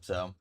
So.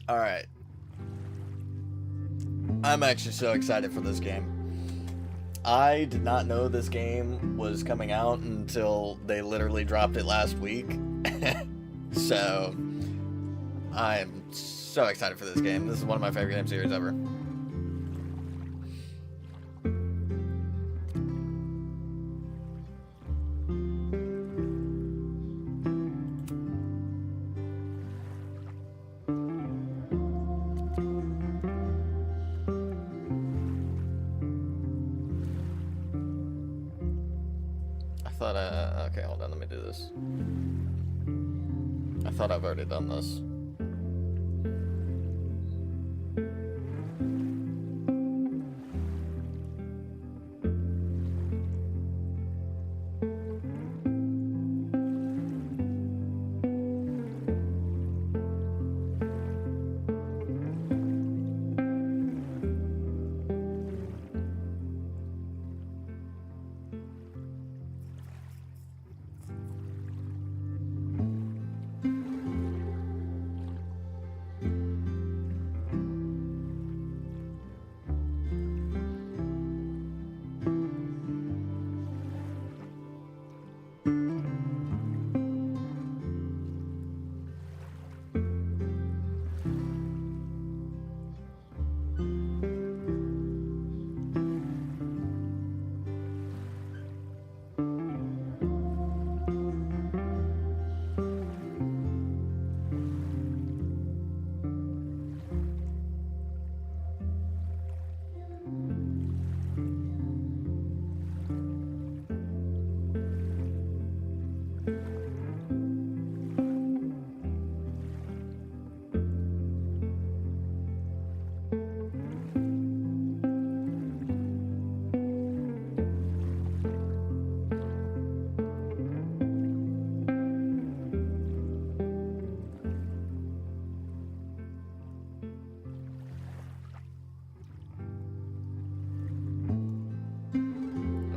Alright. I'm actually so excited for this game. I did not know this game was coming out until they literally dropped it last week. So, I'm so excited for this game. This is one of my favorite game series ever. Okay, hold on, let me do this. I thought I've already done this.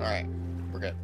Alright, we're good.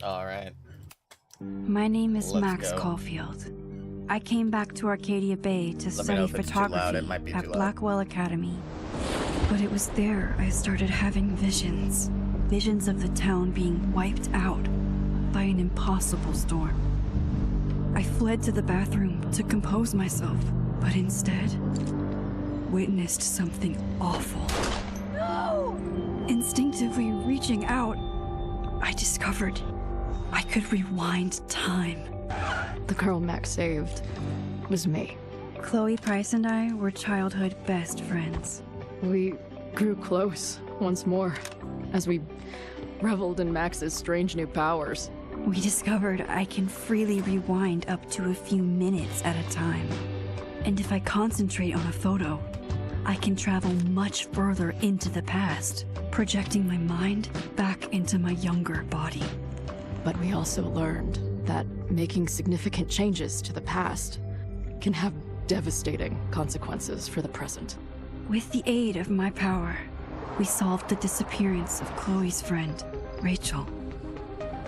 All right. My name is Let's Max go. Caulfield. I came back to Arcadia Bay to study if it's too loud. photography It might be at too loud. Blackwell Academy. But it was there I started having visions. Visions of the town being wiped out by an impossible storm. I fled to the bathroom to compose myself, but instead witnessed something awful. No! Instinctively reaching out, I discovered I could rewind time. The girl Max saved was me. Chloe Price and I were childhood best friends. We grew close once more as we reveled in Max's strange new powers. We discovered I can freely rewind up to a few minutes at a time. And if I concentrate on a photo, I can travel much further into the past, projecting my mind back into my younger body. But we also learned that making significant changes to the past can have devastating consequences for the present. With the aid of my power, we solved the disappearance of Chloe's friend, Rachel.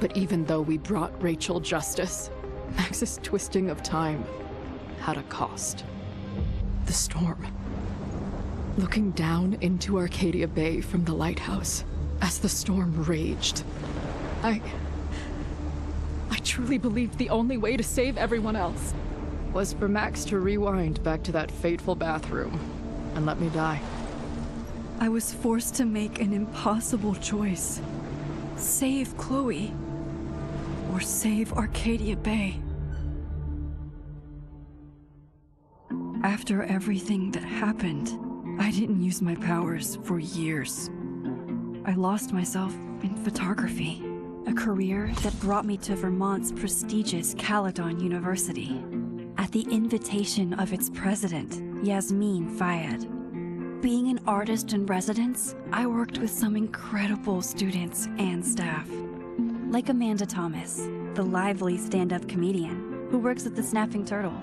But even though we brought Rachel justice, Max's twisting of time had a cost. The storm. Looking down into Arcadia Bay from the lighthouse as the storm raged, I truly believed the only way to save everyone else was for Max to rewind back to that fateful bathroom and let me die. I was forced to make an impossible choice. Save Chloe, or save Arcadia Bay. After everything that happened, I didn't use my powers for years. I lost myself in photography, a career that brought me to Vermont's prestigious Caledon University, at the invitation of its president, Yasmin Fayed. Being an artist in residence, I worked with some incredible students and staff, like Amanda Thomas, the lively stand-up comedian who works at the Snapping Turtle,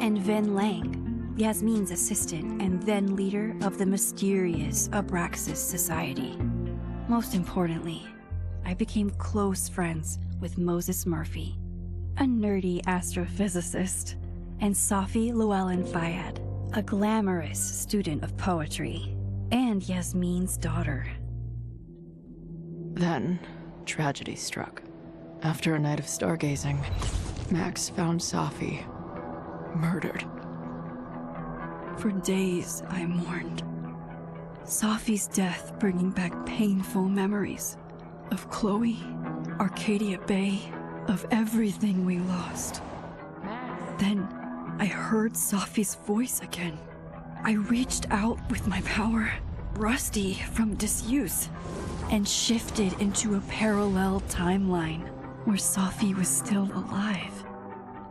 and Vin Lang, Yasmin's assistant and then leader of the mysterious Abraxas Society. Most importantly, I became close friends with Moses Murphy, a nerdy astrophysicist, and Safi Llewellyn Fayed, a glamorous student of poetry, and Yasmin's daughter. Then, tragedy struck. After a night of stargazing, Max found Safi murdered. For days, I mourned. Safi's death bringing back painful memories of Chloe, Arcadia Bay, of everything we lost. Then, I heard Safi's voice again. I reached out with my power, rusty from disuse, and shifted into a parallel timeline where Safi was still alive,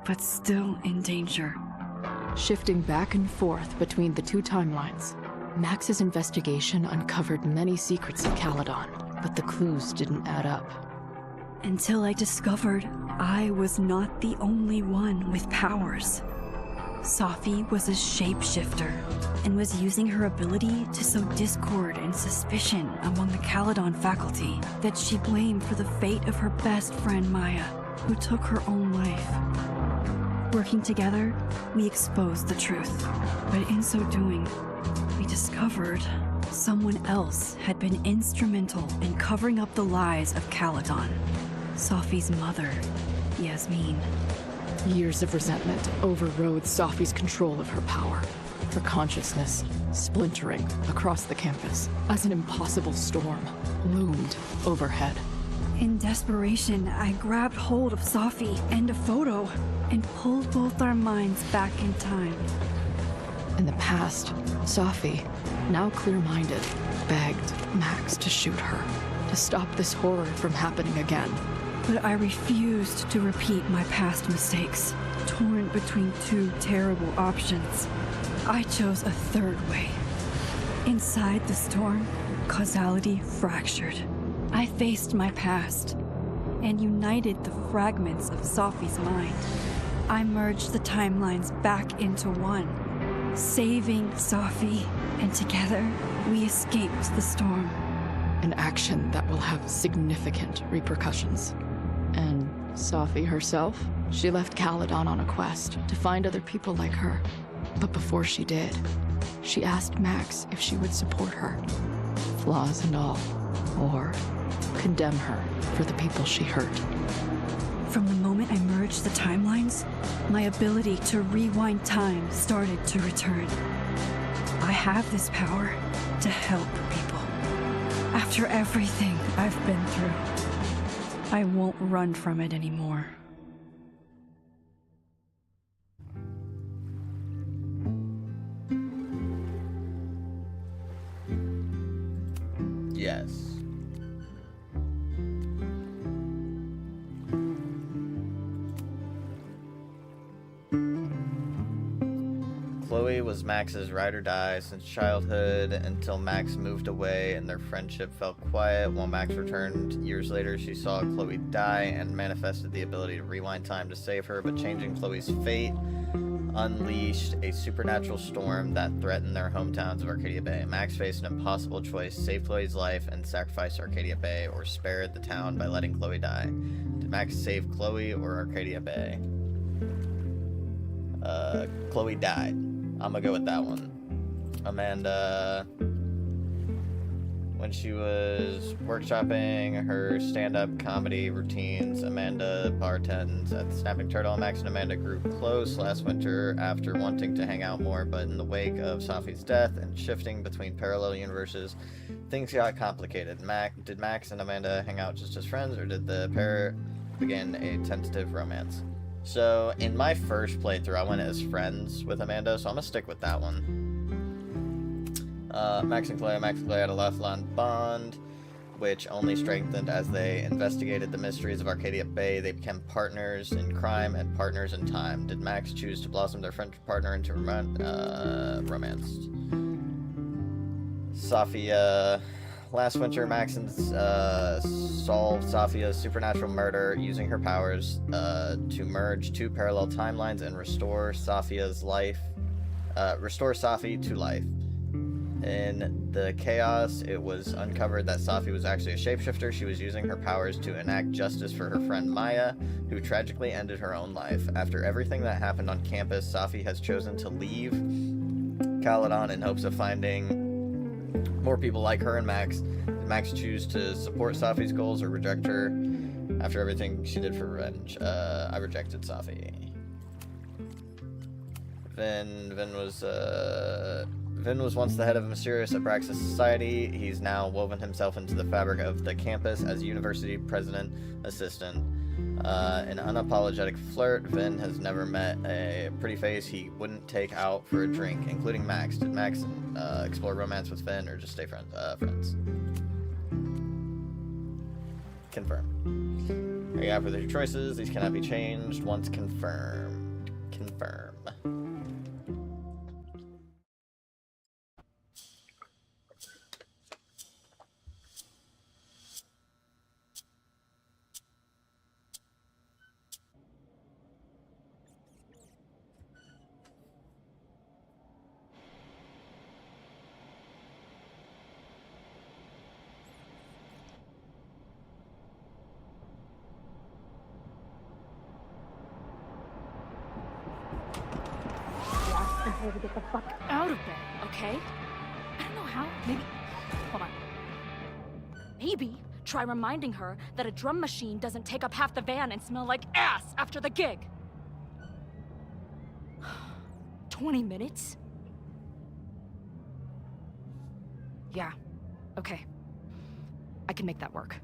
but still in danger. Shifting back and forth between the two timelines, Max's investigation uncovered many secrets of Caledon, but the clues didn't add up. Until I discovered I was not the only one with powers. Safi was a shapeshifter and was using her ability to sow discord and suspicion among the Caledon faculty that she blamed for the fate of her best friend Maya, who took her own life. Working together, we exposed the truth, but in so doing, we discovered someone else had been instrumental in covering up the lies of Caledon. Safi's mother, Yasmin. Years of resentment overrode Safi's control of her power, her consciousness splintering across the campus as an impossible storm loomed overhead. In desperation, I grabbed hold of Safi and a photo and pulled both our minds back in time. In the past, Safi, now clear-minded, begged Max to shoot her, to stop this horror from happening again. But I refused to repeat my past mistakes, torn between two terrible options. I chose a third way. Inside the storm, causality fractured. I faced my past and united the fragments of Safi's mind. I merged the timelines back into one, saving Safi, and together we escaped the storm. An action that will have significant repercussions. And Safi herself? She left Caledon on a quest to find other people like her. But before she did, she asked Max if she would support her, flaws and all, or condemn her for the people she hurt. From the moment I merged the timelines, my ability to rewind time started to return. I have this power to help people. After everything I've been through, I won't run from it anymore. Yes. Chloe was Max's ride or die since childhood until Max moved away and their friendship fell quiet. While Max returned years later, she saw Chloe die and manifested the ability to rewind time to save her, but changing Chloe's fate unleashed a supernatural storm that threatened their hometowns of Arcadia Bay. Max faced an impossible choice: save Chloe's life and sacrifice Arcadia Bay, or spare the town by letting Chloe die. Did Max save Chloe or Arcadia Bay? Chloe died. I'm gonna go with that one. Amanda, when she was workshopping her stand-up comedy routines, Amanda bartends at the Snapping Turtle. Max and Amanda grew close last winter after wanting to hang out more, but in the wake of Safi's death and shifting between parallel universes, things got complicated. Did Max and Amanda hang out just as friends, or did the pair begin a tentative romance? So, in my first playthrough, I went as friends with Amanda, so I'm gonna stick with that one. Max and Chloe had a lifelong bond, which only strengthened as they investigated the mysteries of Arcadia Bay. They became partners in crime and partners in time. Did Max choose to blossom their friendship partner into romance? Safi, last winter, Max solved Safia's supernatural murder using her powers to merge two parallel timelines and restore Safi to life. In the chaos, it was uncovered that Safi was actually a shapeshifter. She was using her powers to enact justice for her friend Maya, who tragically ended her own life. After everything that happened on campus, Safi has chosen to leave Caledon in hopes of finding more people like her and Max. Did Max choose to support Safi's goals or reject her after everything she did for revenge? I rejected Safi. Vin was once the head of a mysterious Abraxas society. He's now woven himself into the fabric of the campus as university president assistant. An unapologetic flirt. Vin has never met a pretty face he wouldn't take out for a drink, including Max. Did Max explore romance with Vin, or just stay friends? Confirm. Are you happy with your choices? These cannot be changed once confirmed. Confirm. Her to get the fuck out of bed, okay? I don't know how. Maybe. Hold on. Maybe try reminding her that a drum machine doesn't take up half the van and smell like ass after the gig. 20 minutes? Yeah. Okay. I can make that work.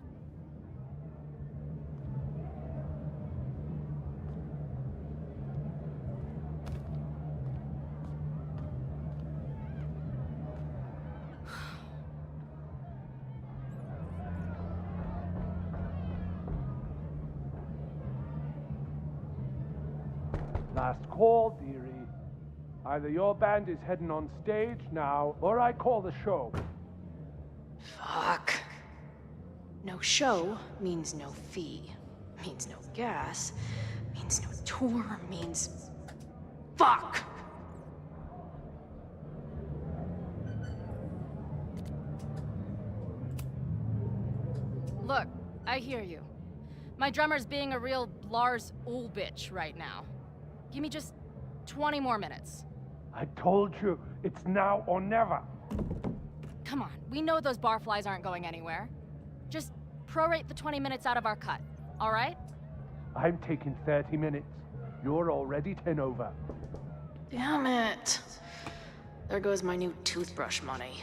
Last call, dearie. Either your band is heading on stage now, or I call the show. Fuck. No show means no fee. Means no gas. Means no tour. Means... Fuck! Look, I hear you. My drummer's being a real Lars Ul bitch right now. Give me just 20 more minutes. I told you, it's now or never. Come on, we know those barflies aren't going anywhere. Just prorate the 20 minutes out of our cut, all right? I'm taking 30 minutes. You're already 10 over. Damn it. There goes my new toothbrush money.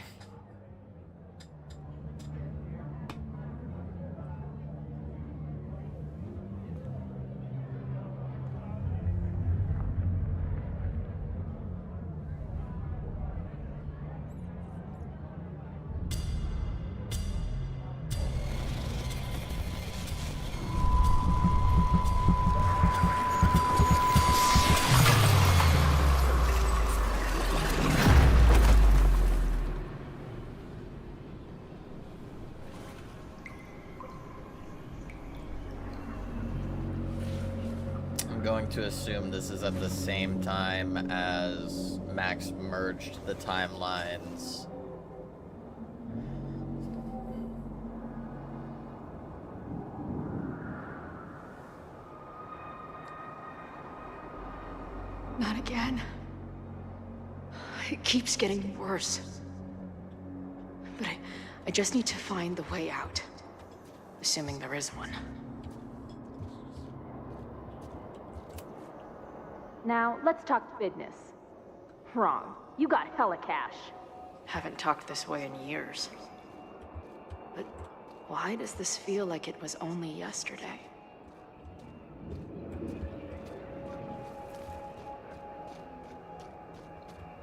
going to assume this is at the same time as Max merged the timelines. Not again. It keeps getting worse. But I just need to find the way out. Assuming there is one. Now, let's talk business. Wrong. You got hella cash. Haven't talked this way in years. But why does this feel like it was only yesterday?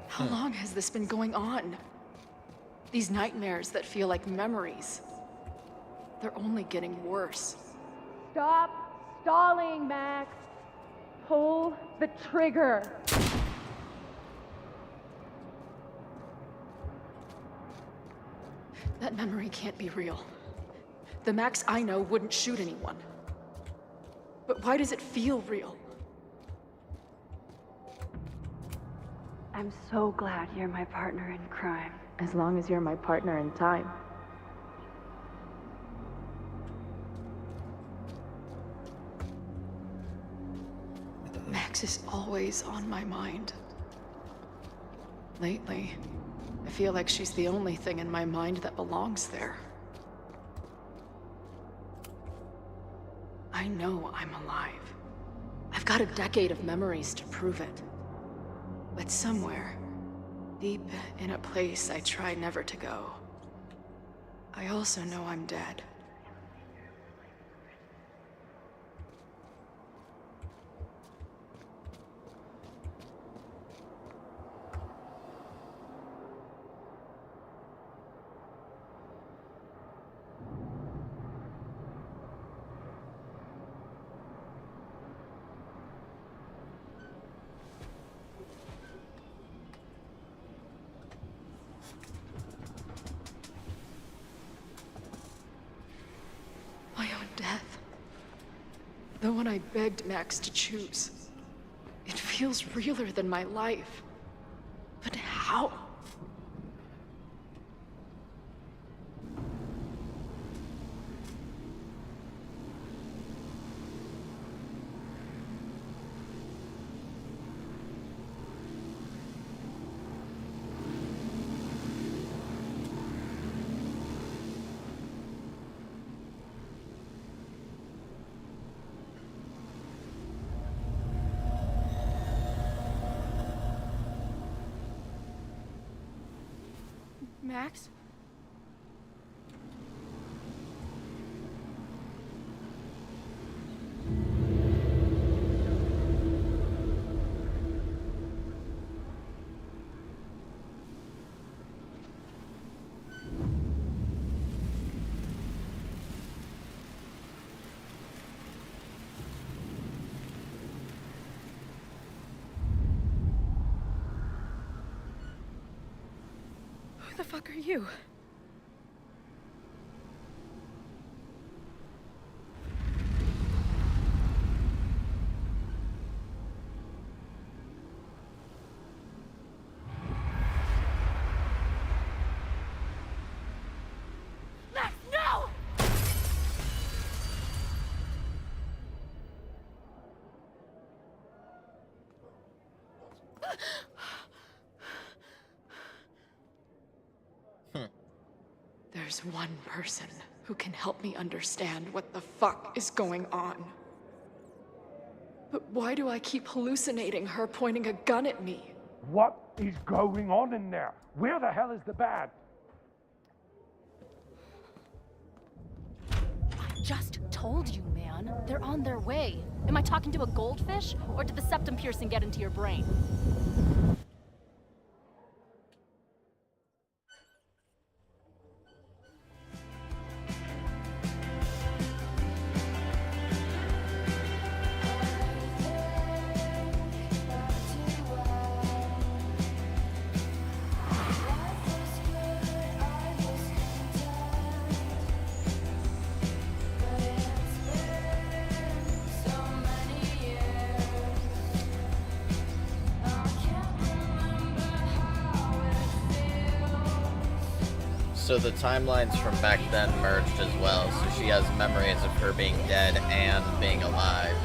How long has this been going on? These nightmares that feel like memories. They're only getting worse. Stop stalling, Max. Pull the trigger. That memory can't be real. The Max I know wouldn't shoot anyone. But why does it feel real? I'm so glad you're my partner in crime. As long as you're my partner in time. Max is always on my mind. Lately, I feel like she's the only thing in my mind that belongs there. I know I'm alive. I've got a decade of memories to prove it. But somewhere, deep in a place I try never to go, I also know I'm dead. My own death. The one I begged Max to choose. It feels realer than my life. But how? Max? Who the fuck are you? Max, no! There's one person who can help me understand what the fuck is going on. But why do I keep hallucinating her pointing a gun at me? What is going on in there? Where the hell is the bad? I just told you, man. They're on their way. Am I talking to a goldfish, or did the septum piercing get into your brain? So the timelines from back then merged as well, so she has memories of her being dead and being alive.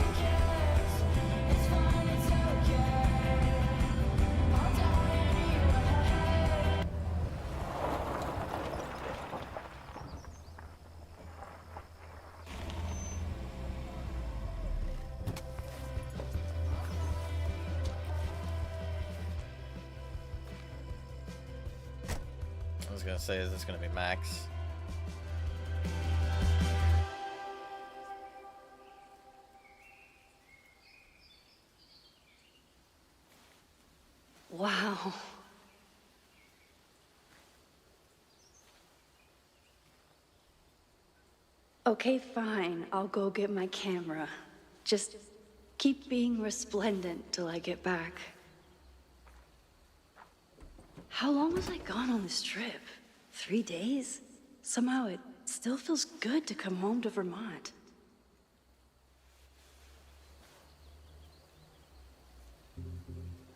I was gonna say, is this gonna be Max? Wow. Okay, fine. I'll go get my camera. Just keep being resplendent till I get back. How long was I gone on this trip? 3 days? Somehow it still feels good to come home to Vermont.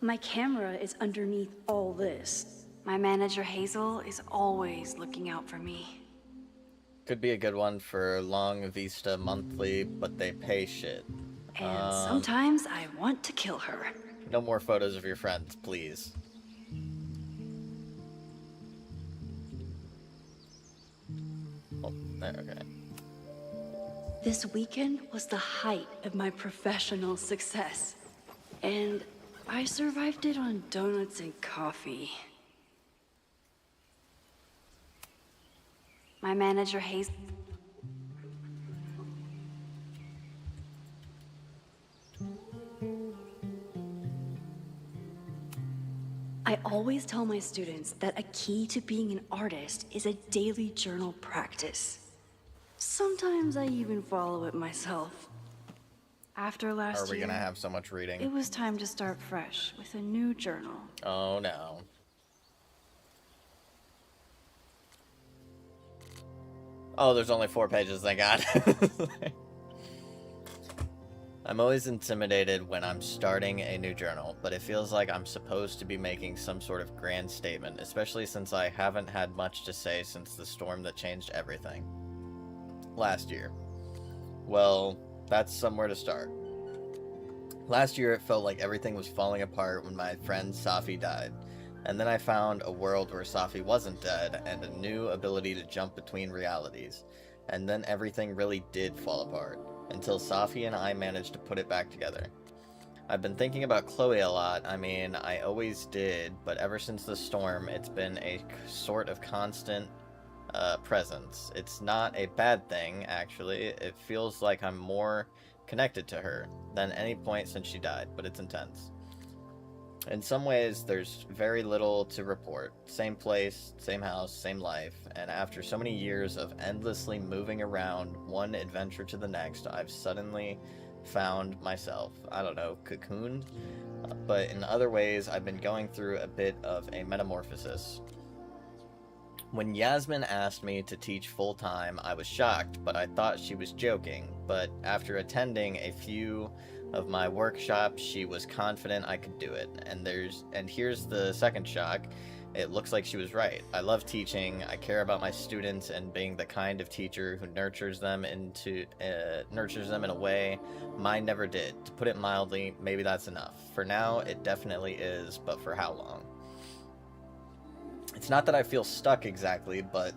My camera is underneath all this. My manager Hazel is always looking out for me. Could be a good one for Long Vista Monthly, but they pay shit. And sometimes I want to kill her. No more photos of your friends, please. Oh, there, okay. This weekend was the height of my professional success. And I survived it on donuts and coffee. My manager Hazel. I always tell my students that a key to being an artist is a daily journal practice. Sometimes I even follow it myself. After last year, Are we gonna have so much reading? it was time to start fresh with a new journal. Oh no. Oh, there's only 4 pages, thank God. I'm always intimidated when I'm starting a new journal, but it feels like I'm supposed to be making some sort of grand statement, especially since I haven't had much to say since the storm that changed everything. Last year. Well, that's somewhere to start. Last year it felt like everything was falling apart when my friend Safi died. And then I found a world where Safi wasn't dead and a new ability to jump between realities. And then everything really did fall apart, until Safi and I managed to put it back together. I've been thinking about Chloe a lot. I mean, I always did, but ever since the storm, it's been a sort of constant presence. It's not a bad thing, actually. It feels like I'm more connected to her than any point since she died, but it's intense. In some ways, there's very little to report. Same place, same house, same life, and after so many years of endlessly moving around one adventure to the next, I've suddenly found myself, I don't know, cocooned? But in other ways, I've been going through a bit of a metamorphosis. When Yasmin asked me to teach full-time, I was shocked, but I thought she was joking. But after attending a few of my workshops, she was confident I could do it. And here's the second shock. It looks like she was right. I love teaching. I care about my students and being the kind of teacher who nurtures them in a way mine never did. To put it mildly, maybe that's enough. For now, it definitely is, but for how long? It's not that I feel stuck exactly, but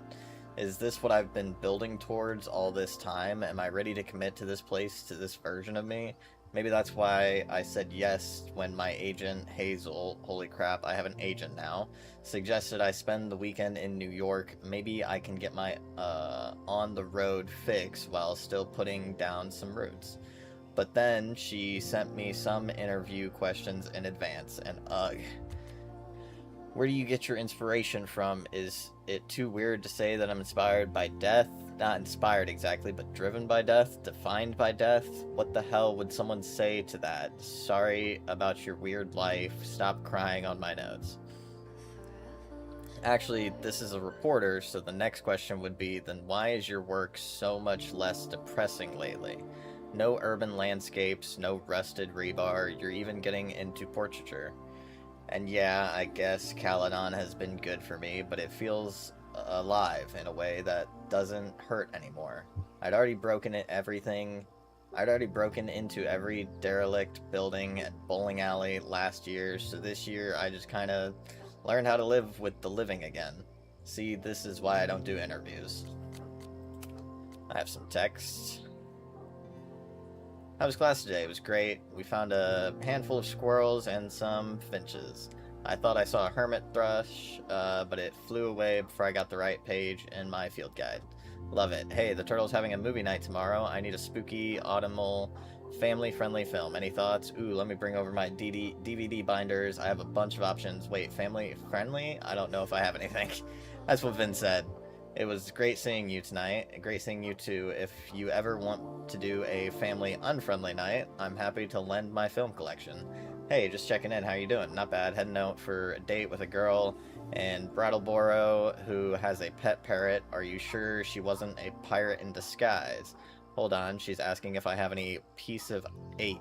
is this what I've been building towards all this time? Am I ready to commit to this place, to this version of me? Maybe that's why I said yes when my agent, Hazel, holy crap, I have an agent now, suggested I spend the weekend in New York. Maybe I can get my on-the-road fix while still putting down some roots. But then she sent me some interview questions in advance, and ugh. Where do you get your inspiration from? Is it too weird to say that I'm inspired by death? Not inspired exactly, but driven by death? Defined by death? What the hell would someone say to that? Sorry about your weird life. Stop crying on my notes. Actually, this is a reporter, so the next question would be, then why is your work so much less depressing lately? No urban landscapes, no rusted rebar, you're even getting into portraiture. And yeah, I guess Caledon has been good for me, but it feels alive in a way that doesn't hurt anymore. I'd already broken into every derelict building and bowling alley last year, so this year I just kind of learned how to live with the living again. See, this is why I don't do interviews. I have some text. How was class today? It was great. We found a handful of squirrels and some finches. I thought I saw a hermit thrush, but it flew away before I got the right page in my field guide. Love it. Hey, the Turtle's having a movie night tomorrow. I need a spooky, autumnal, family-friendly film. Any thoughts? Ooh, let me bring over my DVD binders. I have a bunch of options. Wait, family-friendly? I don't know if I have anything. That's what Vin said. It was great seeing you tonight. Great seeing you too. If you ever want to do a family-unfriendly night, I'm happy to lend my film collection. Hey, just checking in. How you doing? Not bad. Heading out for a date with a girl in Brattleboro who has a pet parrot. Are you sure she wasn't a pirate in disguise? Hold on. She's asking if I have any pieces of 8.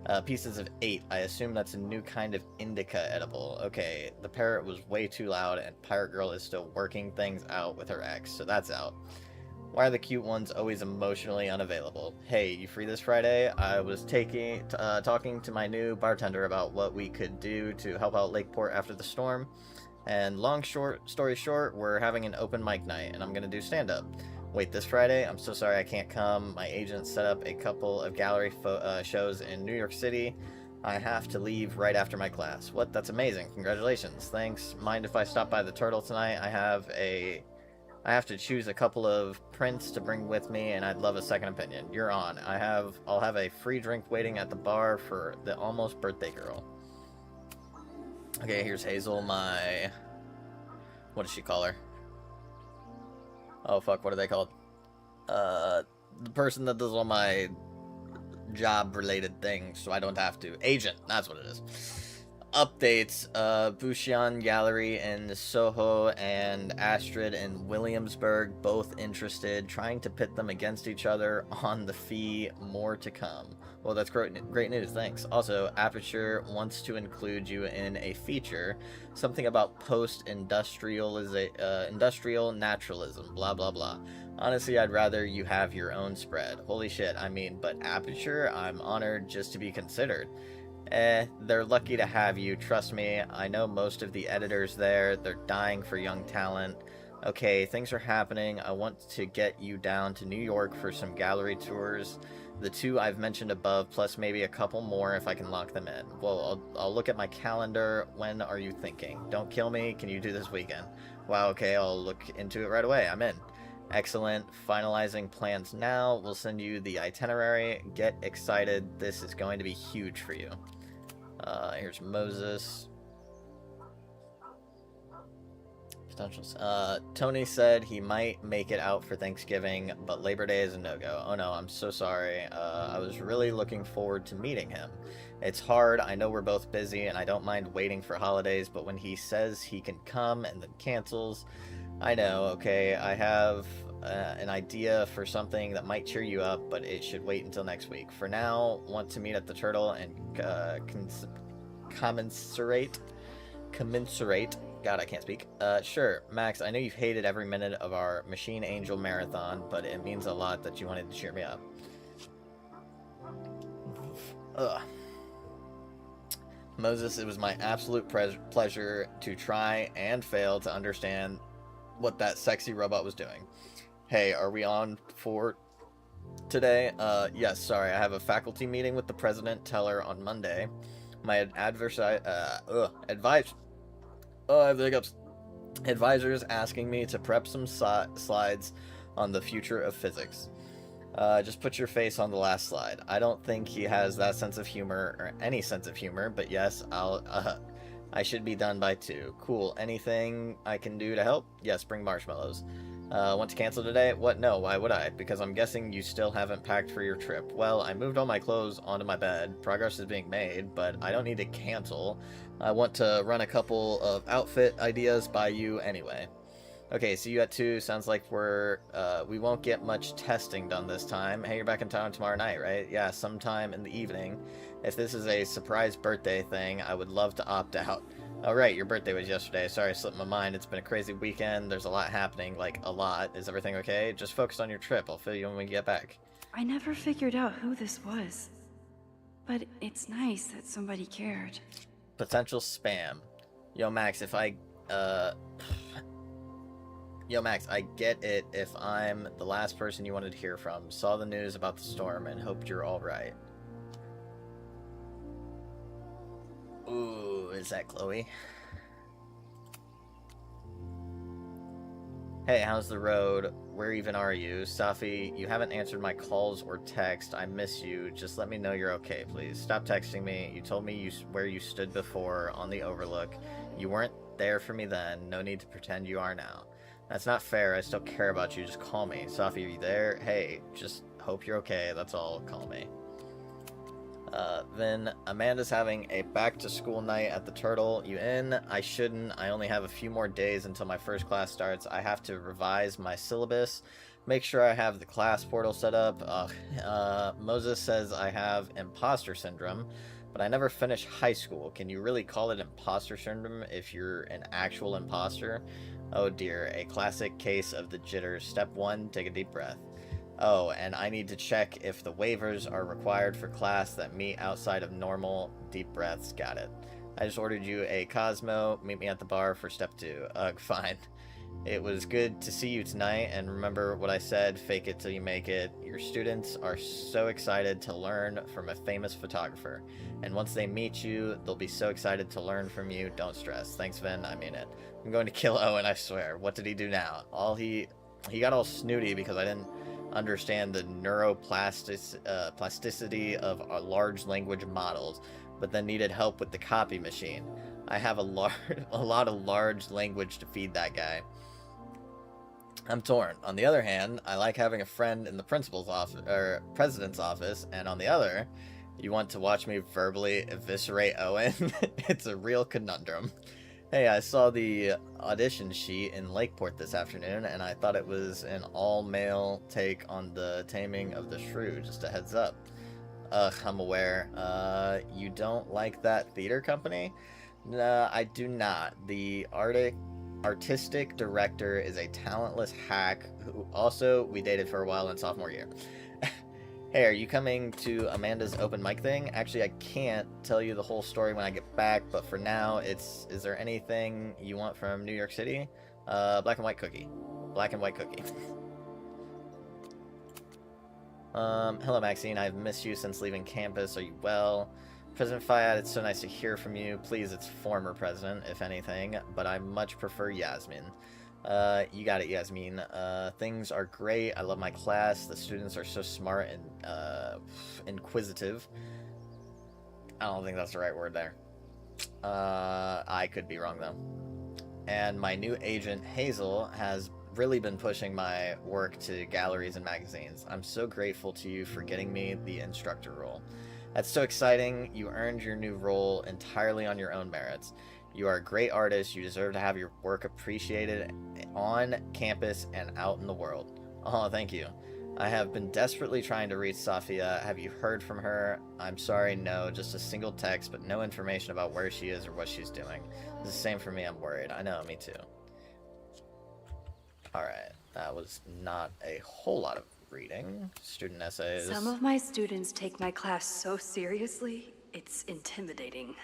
I assume that's a new kind of indica edible. Okay, the parrot was way too loud, and Pirate Girl is still working things out with her ex, so that's out. Why are the cute ones always emotionally unavailable? Hey, you free this Friday? I was talking to my new bartender about what we could do to help out Lakeport after the storm. And story short, we're having an open mic night, and I'm going to do stand-up. Wait, this Friday? I'm so sorry I can't come. My agent set up a couple of gallery shows in New York City. I have to leave right after my class. What? That's amazing. Congratulations. Thanks. Mind if I stop by the Turtle tonight? I have to choose a couple of prints to bring with me, and I'd love a second opinion. You're on. I'll have a free drink waiting at the bar for the almost birthday girl. Okay, here's Hazel, what does she call her? Oh fuck, what are they called? The person that does all my job-related things, so I don't have to. Agent, that's what it is. Updates, Bushian Gallery in Soho and Astrid in Williamsburg, both interested, trying to pit them against each other on the fee, more to come. Well, that's great news, thanks. Also, Aperture wants to include you in a feature, something about industrial naturalism, blah blah blah. Honestly, I'd rather you have your own spread. Holy shit, I mean, but Aperture, I'm honored just to be considered. They're lucky to have you, trust me. I know most of the editors there. They're dying for young talent. Okay, things are happening. I want to get you down to New York for some gallery tours. The 2 I've mentioned above, plus maybe a couple more if I can lock them in. Well, I'll look at my calendar. When are you thinking? Don't kill me. Can you do this weekend? Wow, okay, I'll look into it right away. I'm in. Excellent. Finalizing plans now. We'll send you the itinerary. Get excited. This is going to be huge for you. Here's Moses. Potentials. Tony said he might make it out for Thanksgiving, but Labor Day is a no-go. Oh no, I'm so sorry. I was really looking forward to meeting him. It's hard. I know we're both busy, and I don't mind waiting for holidays, but when he says he can come and then cancels, I know, okay, I have an idea for something that might cheer you up, but it should wait until next week. For now, want to meet at the Turtle and commensurate. God, I can't speak. Sure, Max, I know you've hated every minute of our Machine Angel marathon, but it means a lot that you wanted to cheer me up. Ugh. Moses, it was my absolute pleasure to try and fail to understand what that sexy robot was doing. Hey, are we on for today? Yes, sorry, I have a faculty meeting with the president teller on Monday. My advisors asking me to prep some slides on the future of physics. Just put your face on the last slide. I don't think he has that sense of humor, or any sense of humor, but yes, I should be done by 2. Cool. Anything I can do to help? Yes, bring marshmallows. Want to cancel today? What? No, why would I? Because I'm guessing you still haven't packed for your trip. Well, I moved all my clothes onto my bed. Progress is being made, but I don't need to cancel. I want to run a couple of outfit ideas by you anyway. Okay, see you at 2. Sounds like we won't get much testing done this time. Hey, you're back in town tomorrow night, right? Yeah, sometime in the evening. If this is a surprise birthday thing, I would love to opt out. Oh, right, your birthday was yesterday. Sorry, I slipped my mind. It's been a crazy weekend. There's a lot happening, like, a lot. Is everything okay? Just focus on your trip. I'll fill you in when we get back. I never figured out who this was. But it's nice that somebody cared. Potential spam. Yo, Max, Yo, Max, I get it if I'm the last person you wanted to hear from. Saw the news about the storm and hoped you're alright. Ooh, is that Chloe? Hey, how's the road? Where even are you? Safi, you haven't answered my calls or text. I miss you. Just let me know you're okay, please. Stop texting me. You told me where you stood before on the overlook. You weren't there for me then. No need to pretend you are now. That's not fair. I still care about you. Just call me. Safi, are you there? Hey, just hope you're okay. That's all. Call me. Then Amanda's having a back-to-school night at the Turtle. You in? I shouldn't. I only have a few more days until my first class starts. I have to revise my syllabus. Make sure I have the class portal set up. Moses says I have imposter syndrome, but I never finished high school. Can you really call it imposter syndrome if you're an actual imposter? Oh dear, a classic case of the jitters. Step 1, take a deep breath. Oh, and I need to check if the waivers are required for class that meet outside of normal deep breaths. Got it. I just ordered you a Cosmo. Meet me at the bar for step 2. Ugh, fine. It was good to see you tonight, and remember what I said, fake it till you make it. Your students are so excited to learn from a famous photographer, and once they meet you, they'll be so excited to learn from you. Don't stress. Thanks, Vin. I mean it. I'm going to kill Owen, I swear. What did he do now? He got all snooty because I didn't understand the neuroplasticity of large language models, but then needed help with the copy machine. I have a lot of large language to feed that guy. I'm torn. On the other hand, I like having a friend in the principal's office or president's office, and on the other, you want to watch me verbally eviscerate Owen. It's a real conundrum. Hey, I saw the audition sheet in Lakeport this afternoon, and I thought it was an all-male take on the Taming of the Shrew. Just a heads up. Ugh, I'm aware. You don't like that theater company? No, I do not. The artistic director is a talentless hack who also we dated for a while in sophomore year. Hey, are you coming to Amanda's open mic thing? Actually, I can't tell you the whole story when I get back, but for now, is there anything you want from New York City? Black and white cookie. Black and white cookie. Hello, Maxine. I've missed you since leaving campus. Are you well? President Fayad, it's so nice to hear from you. Please, it's former president, if anything, but I much prefer Yasmin. You got it, Yasmin. Things are great. I love my class. The students are so smart and, inquisitive. I don't think that's the right word there. I could be wrong, though. And my new agent, Hazel, has really been pushing my work to galleries and magazines. I'm so grateful to you for getting me the instructor role. That's so exciting. You earned your new role entirely on your own merits. You are a great artist. You deserve to have your work appreciated on campus and out in the world. Oh, thank you. I have been desperately trying to reach Safia. Have you heard from her? I'm sorry, no. Just a single text, but no information about where she is or what she's doing. It's the same for me. I'm worried. I know, me too. Alright, that was not a whole lot of reading. Student essays. Some of my students take my class so seriously, it's intimidating.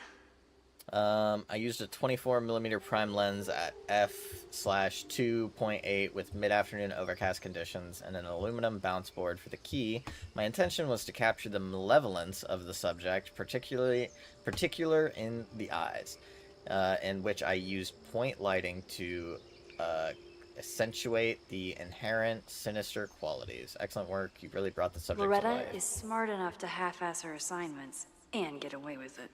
I used a 24mm prime lens at f/2.8 with mid-afternoon overcast conditions and an aluminum bounce board for the key. My intention was to capture the malevolence of the subject, particular in the eyes, in which I used point lighting to accentuate the inherent sinister qualities. Excellent work. You really brought the subject to life. Loretta is smart enough to half-ass her assignments and get away with it.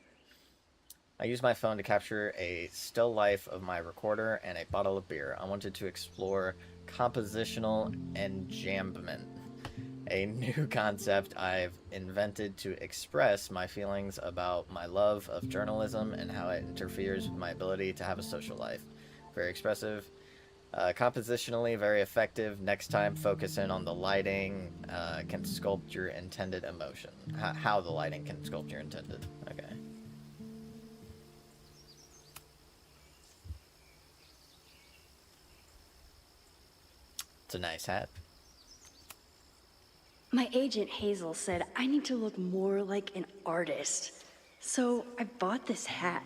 I used my phone to capture a still life of my recorder and a bottle of beer. I wanted to explore compositional enjambment, a new concept I've invented to express my feelings about my love of journalism and how it interferes with my ability to have a social life. Very expressive. Compositionally very effective. Next time, focus in on the lighting can sculpt your intended emotion. How the lighting can sculpt your intended. Okay. It's a nice hat. My agent Hazel said I need to look more like an artist. So I bought this hat.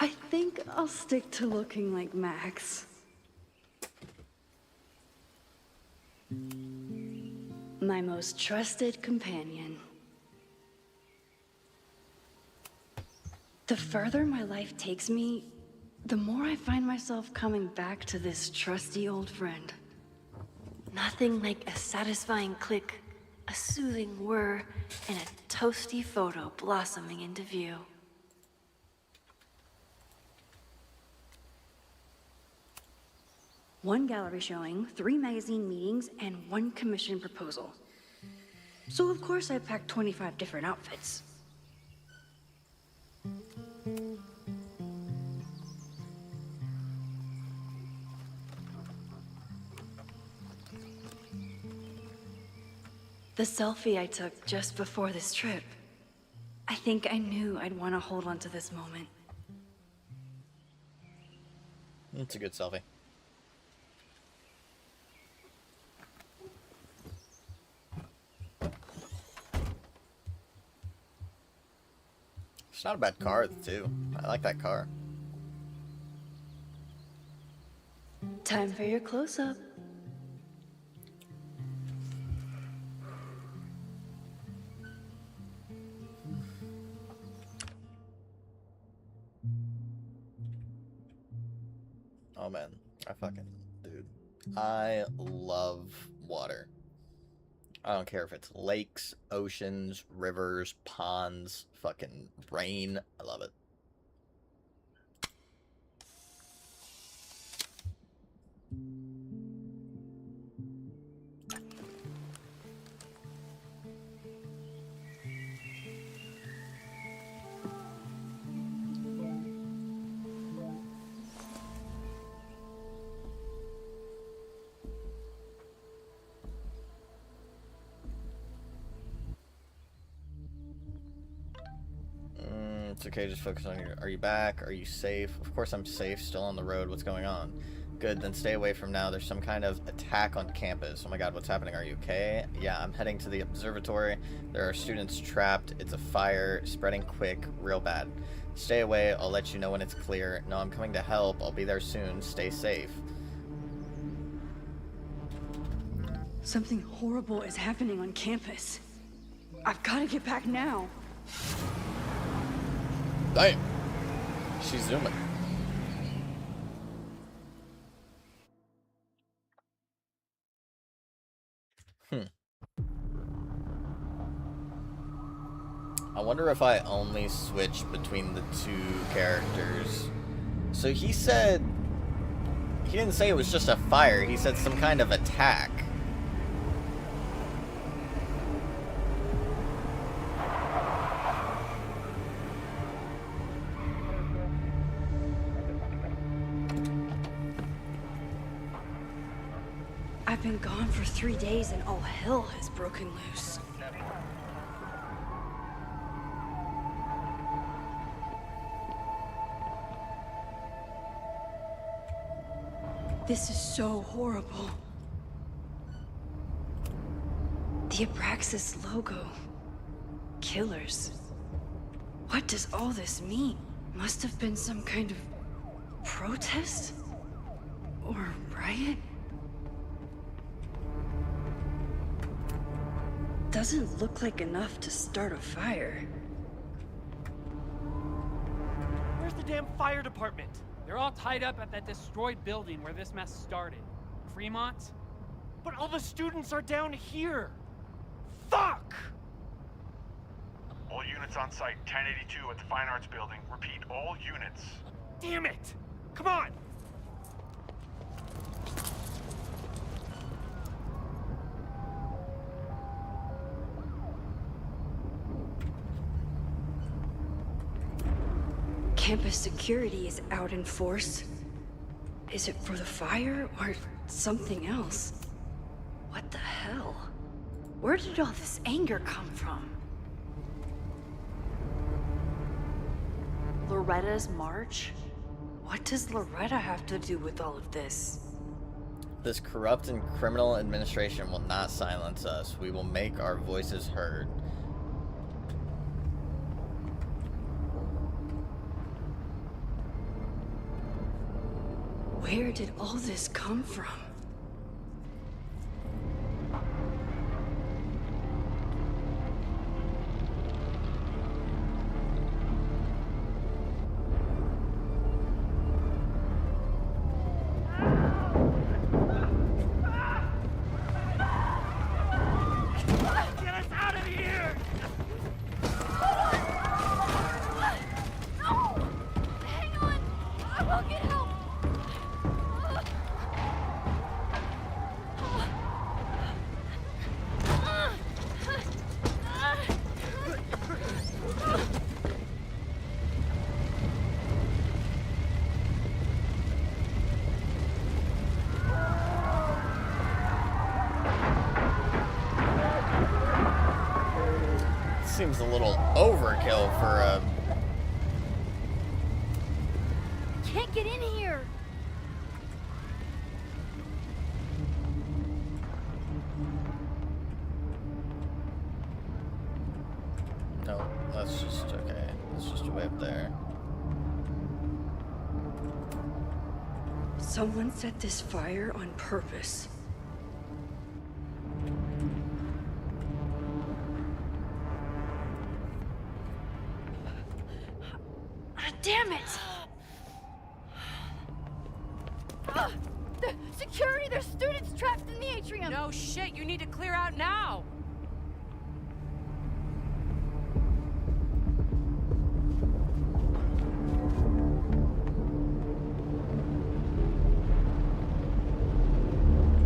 I think I'll stick to looking like Max. My most trusted companion. The further my life takes me, the more I find myself coming back to this trusty old friend. Nothing like a satisfying click, a soothing whir, and a toasty photo blossoming into view. One gallery showing, 3 magazine meetings, and 1 commission proposal. So of course I packed 25 different outfits. The selfie I took just before this trip. I think I knew I'd want to hold on to this moment. It's a good selfie. It's not a bad car, too. I like that car. Time for your close-up. Oh man, dude, I love water. I don't care if it's lakes, oceans, rivers, ponds, fucking rain. I love it. It's okay, just focus on your... Are you back? Are you safe? Of course I'm safe, still on the road. What's going on? Good, then stay away from now. There's some kind of attack on campus. Oh my god, what's happening? Are you okay? Yeah, I'm heading to the observatory. There are students trapped. It's a fire, spreading quick, real bad. Stay away, I'll let you know when it's clear. No, I'm coming to help. I'll be there soon. Stay safe. Something horrible is happening on campus. I've got to get back now. Damn. She's zooming. I wonder if I only switch between the 2 characters. So he said... He didn't say it was just a fire. He said some kind of attack. I've been gone for 3 days and all hell has broken loose. This is so horrible. The Abraxas logo. Killers. What does all this mean? Must have been some kind of protest? Or riot? Doesn't look like enough to start a fire. Where's the damn fire department? They're all tied up at that destroyed building where this mess started. Fremont? But all the students are down here! Fuck! All units on site, 1082 at the Fine Arts Building. Repeat, all units. Damn it! Come on! Campus security is out in force. Is it for the fire or something else? What the hell? Where did all this anger come from? Loretta's march? What does Loretta have to do with all of this? This corrupt and criminal administration will not silence us. We will make our voices heard. Where did all this come from? Get us out of here! No! Hang on! I will get help! Seems a little overkill for a... Can't get in here! No, that's just okay. That's just a way up there. Someone set this fire on purpose. Damn it! The security! There's students trapped in the atrium! No shit, you need to clear out now!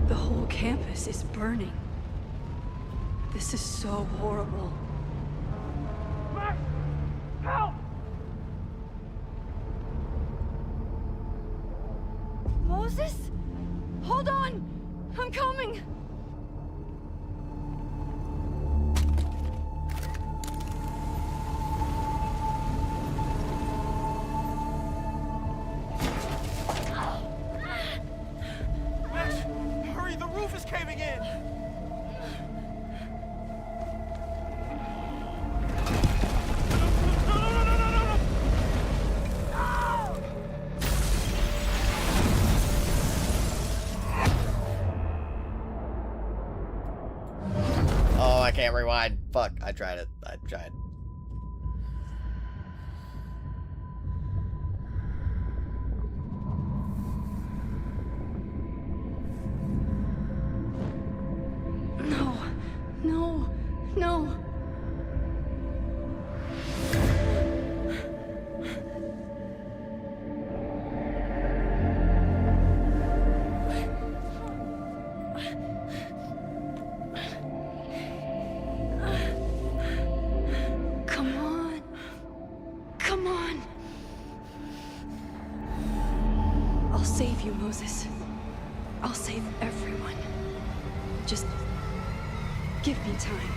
The whole campus is burning. This is so horrible. Max! Help! Moses? Hold on! I'm coming! Max, hurry, the roof is caving in! Oh, I can't rewind. Fuck, I tried it. I tried. No, no, no. Come on. Come on. I'll save you, Moses. I'll save everyone. Just give me time.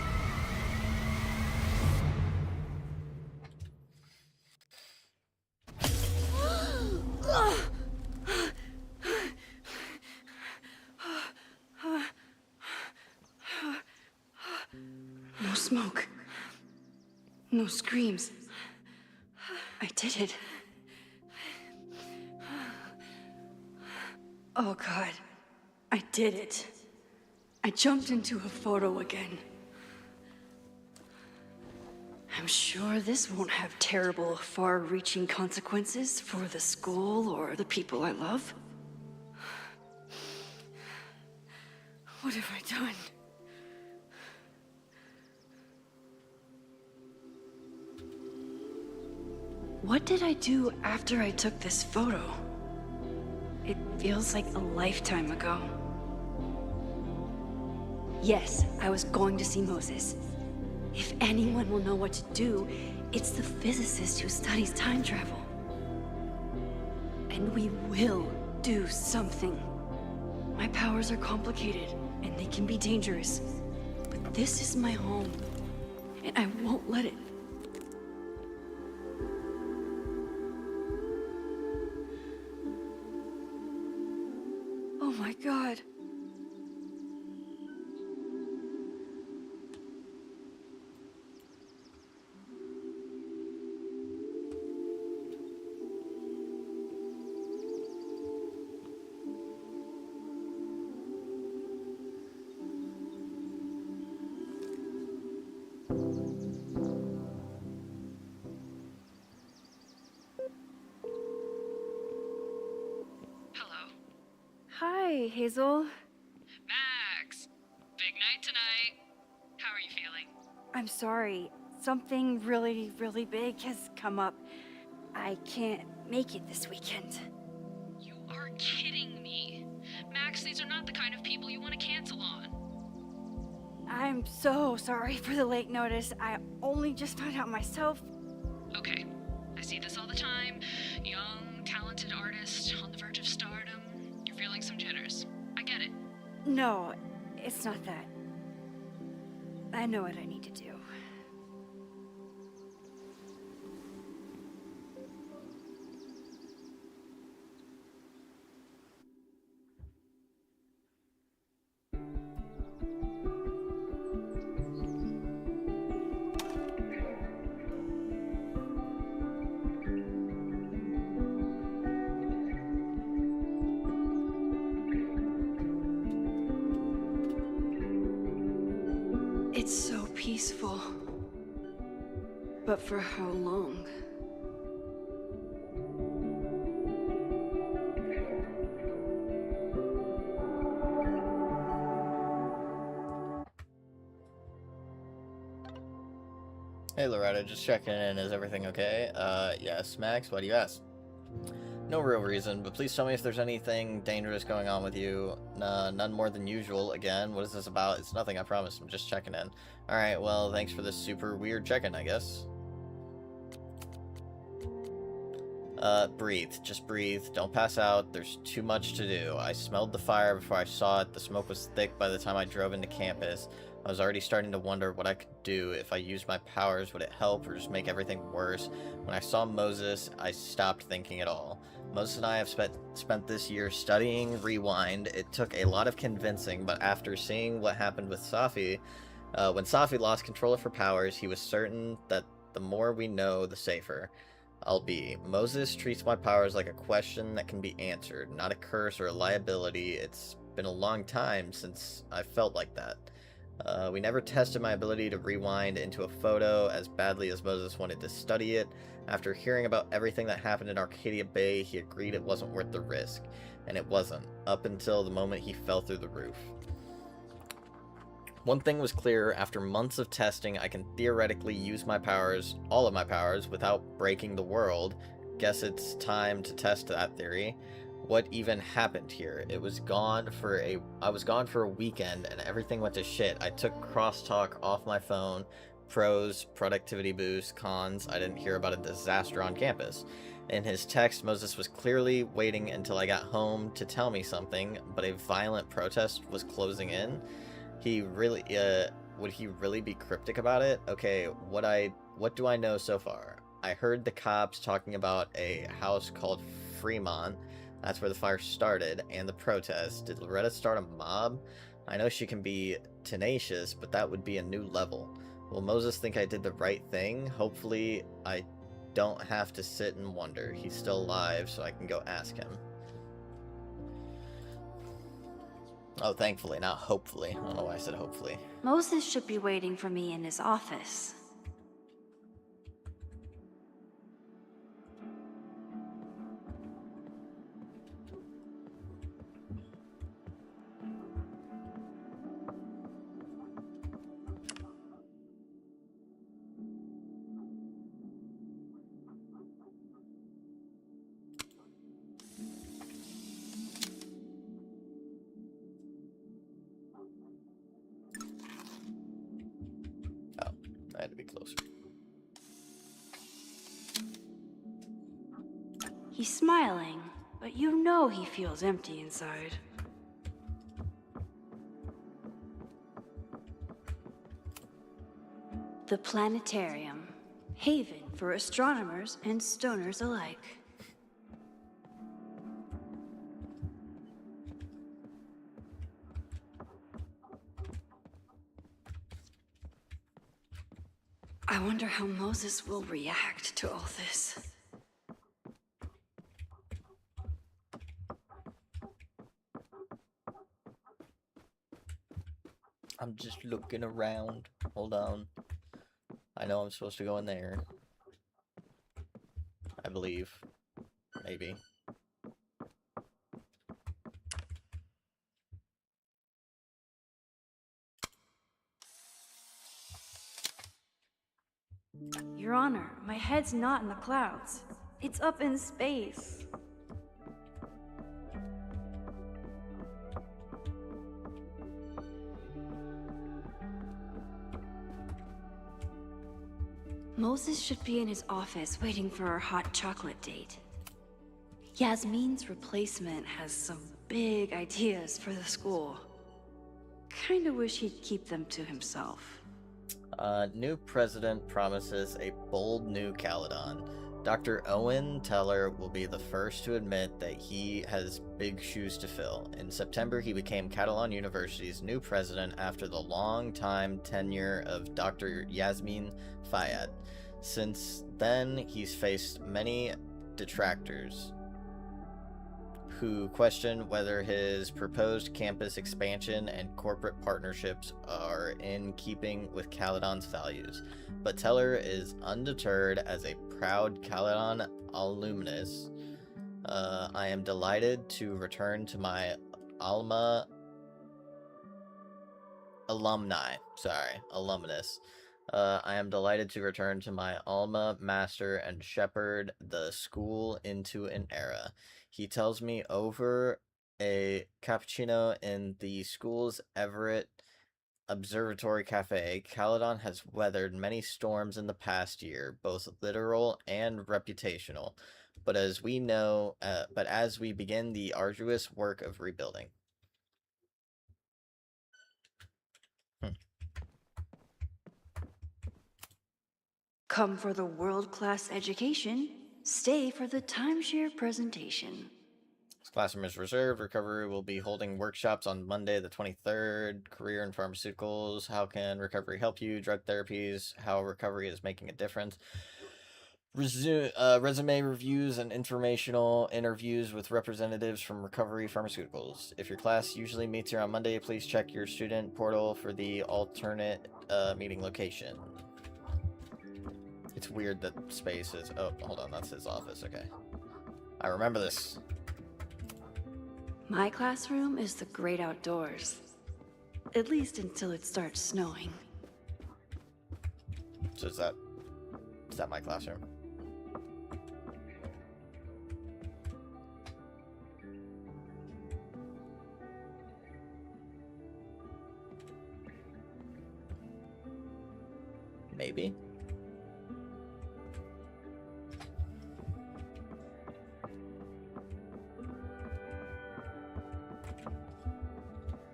No smoke. No screams. I did it. Oh God, I did it. I jumped into a photo again. I'm sure this won't have terrible, far-reaching consequences for the school or the people I love. What have I done? What did I do after I took this photo? It feels like a lifetime ago. Yes, I was going to see Moses. If anyone will know what to do, it's the physicist who studies time travel. And we will do something. My powers are complicated, and they can be dangerous. But this is my home, and I won't let it. Oh Oh my god. Hello. Hi, Hazel. Max! Big night tonight. How are you feeling? I'm sorry. Something really, really big has come up. I can't make it this weekend. You are kidding me. Max, these are not the kind of people you want to cancel on. I'm so sorry for the late notice. I only just found out myself. Okay. I see this all the time. Young, talented artist on the verge of stardom. You're feeling some jitters. I get it. No, it's not that. I know what I need to do. It's so peaceful. But for how long? Hey Loretta, just checking in. Is everything okay? Yes, Max, why do you ask? No real reason, but please tell me if there's anything dangerous going on with you. None more than usual. Again, what is this about? It's nothing, I promise. I'm just checking in. Alright, well, thanks for this super weird check-in, I guess. Breathe. Just breathe. Don't pass out. There's too much to do. I smelled the fire before I saw it. The smoke was thick by the time I drove into campus. I was already starting to wonder what I could do. If I used my powers, would it help or just make everything worse? When I saw Moses, I stopped thinking at all. Moses and I have spent this year studying Rewind. It took a lot of convincing, but after seeing what happened with Safi, when Safi lost control of her powers, he was certain that the more we know, the safer I'll be. Moses treats my powers like a question that can be answered, not a curse or a liability. It's been a long time since I felt like that. We never tested my ability to rewind into a photo as badly as Moses wanted to study it. After hearing about everything that happened in Arcadia Bay, he agreed it wasn't worth the risk. And it wasn't, up until the moment he fell through the roof. One thing was clear: after months of testing, I can theoretically use my powers, all of my powers, without breaking the world. Guess it's time to test that theory. What even happened here? I was gone for a weekend and everything went to shit. I took crosstalk off my phone. Pros, productivity boost, cons, I didn't hear about a disaster on campus. In his text, Moses was clearly waiting until I got home to tell me something, but a violent protest was closing in. Would he really be cryptic about it? Okay, what do I know so far? I heard the cops talking about a house called Fremont. That's where the fire started, and the protest. Did Loretta start a mob? I know she can be tenacious, but that would be a new level. Will Moses think I did the right thing? Hopefully, I don't have to sit and wonder. He's still alive, so I can go ask him. Oh, thankfully, not hopefully. I don't know why I said hopefully. Moses should be waiting for me in his office. I had to be closer. He's smiling, but you know he feels empty inside. The planetarium, haven for astronomers and stoners alike. I wonder how Moses will react to all this. I'm just looking around. Hold on. I know I'm supposed to go in there. I believe. Maybe. Your Honor, my head's not in the clouds. It's up in space. Moses should be in his office waiting for our hot chocolate date. Yasmin's replacement has some big ideas for the school. Kinda wish he'd keep them to himself. New president promises a bold new Caledon. Dr. Owen Teller will be the first to admit that he has big shoes to fill. In September, he became Catalan University's new president after the long-time tenure of Dr. Yasmin Fayad. Since then, he's faced many detractors who question whether his proposed campus expansion and corporate partnerships are in keeping with Caledon's values. But Teller is undeterred. As a proud Caledon alumnus, I am delighted to return to my alumnus. I am delighted to return to my alma mater and shepherd the school into an era. He tells me over a cappuccino in the school's Everett Observatory Cafe. Caledon has weathered many storms in the past year, both literal and reputational. But as we begin the arduous work of rebuilding. Come for the world-class education, stay for the timeshare presentation. This classroom is reserved. Recovery will be holding workshops on Monday the 23rd. Career in pharmaceuticals. How can recovery help you? Drug therapies. How recovery is making a difference. Resume reviews and informational interviews with representatives from Recovery Pharmaceuticals. If your class usually meets here on Monday, please check your student portal for the alternate meeting location. It's weird that space is... Oh, hold on. That's his office. Okay. I remember this. My classroom is the great outdoors. At least until it starts snowing. So is that my classroom? Maybe.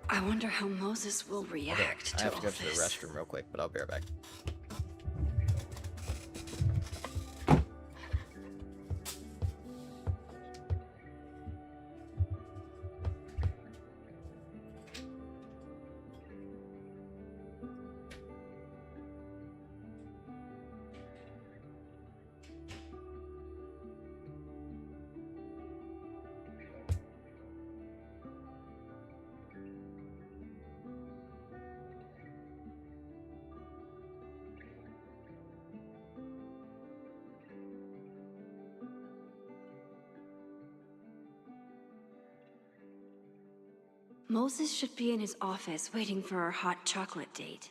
I wonder how Moses will react I to have all to go to the this. restroom real quick, but I'll be right back. Moses should be in his office waiting for our hot chocolate date.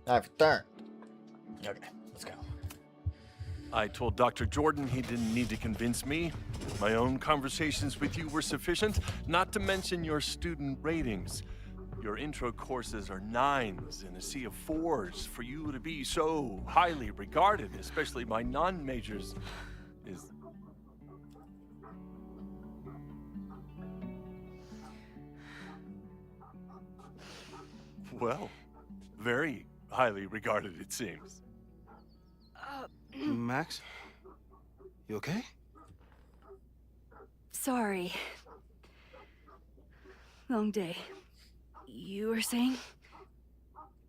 I've returned. Okay, let's go. I told Dr. Jordan he didn't need to convince me. My own conversations with you were sufficient, not to mention your student ratings. Your intro courses are 9s in a sea of 4s. For you to be so highly regarded, especially my non-majors, is... Well, very highly regarded, it seems. Max? You okay? Sorry. Long day. You were saying?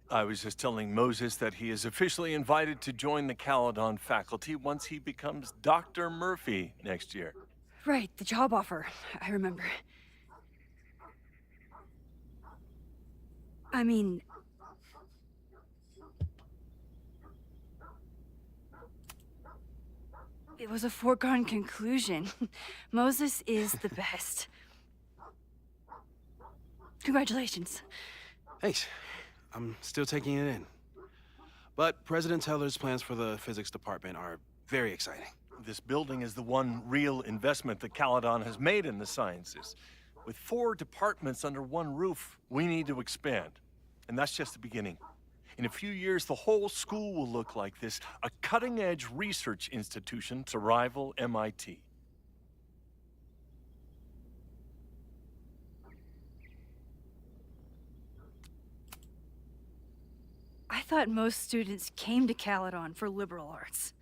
I was just telling Moses that he is officially invited to join the Caledon faculty once he becomes Dr. Murphy next year. Right, the job offer. I remember. I mean... It was a foregone conclusion. Moses is the best. Congratulations. Thanks. I'm still taking it in. But President Teller's plans for the physics department are very exciting. This building is the one real investment that Caledon has made in the sciences. With 4 departments under one roof, we need to expand. And that's just the beginning. In a few years, the whole school will look like this, a cutting-edge research institution to rival MIT. I thought most students came to Caledon for liberal arts.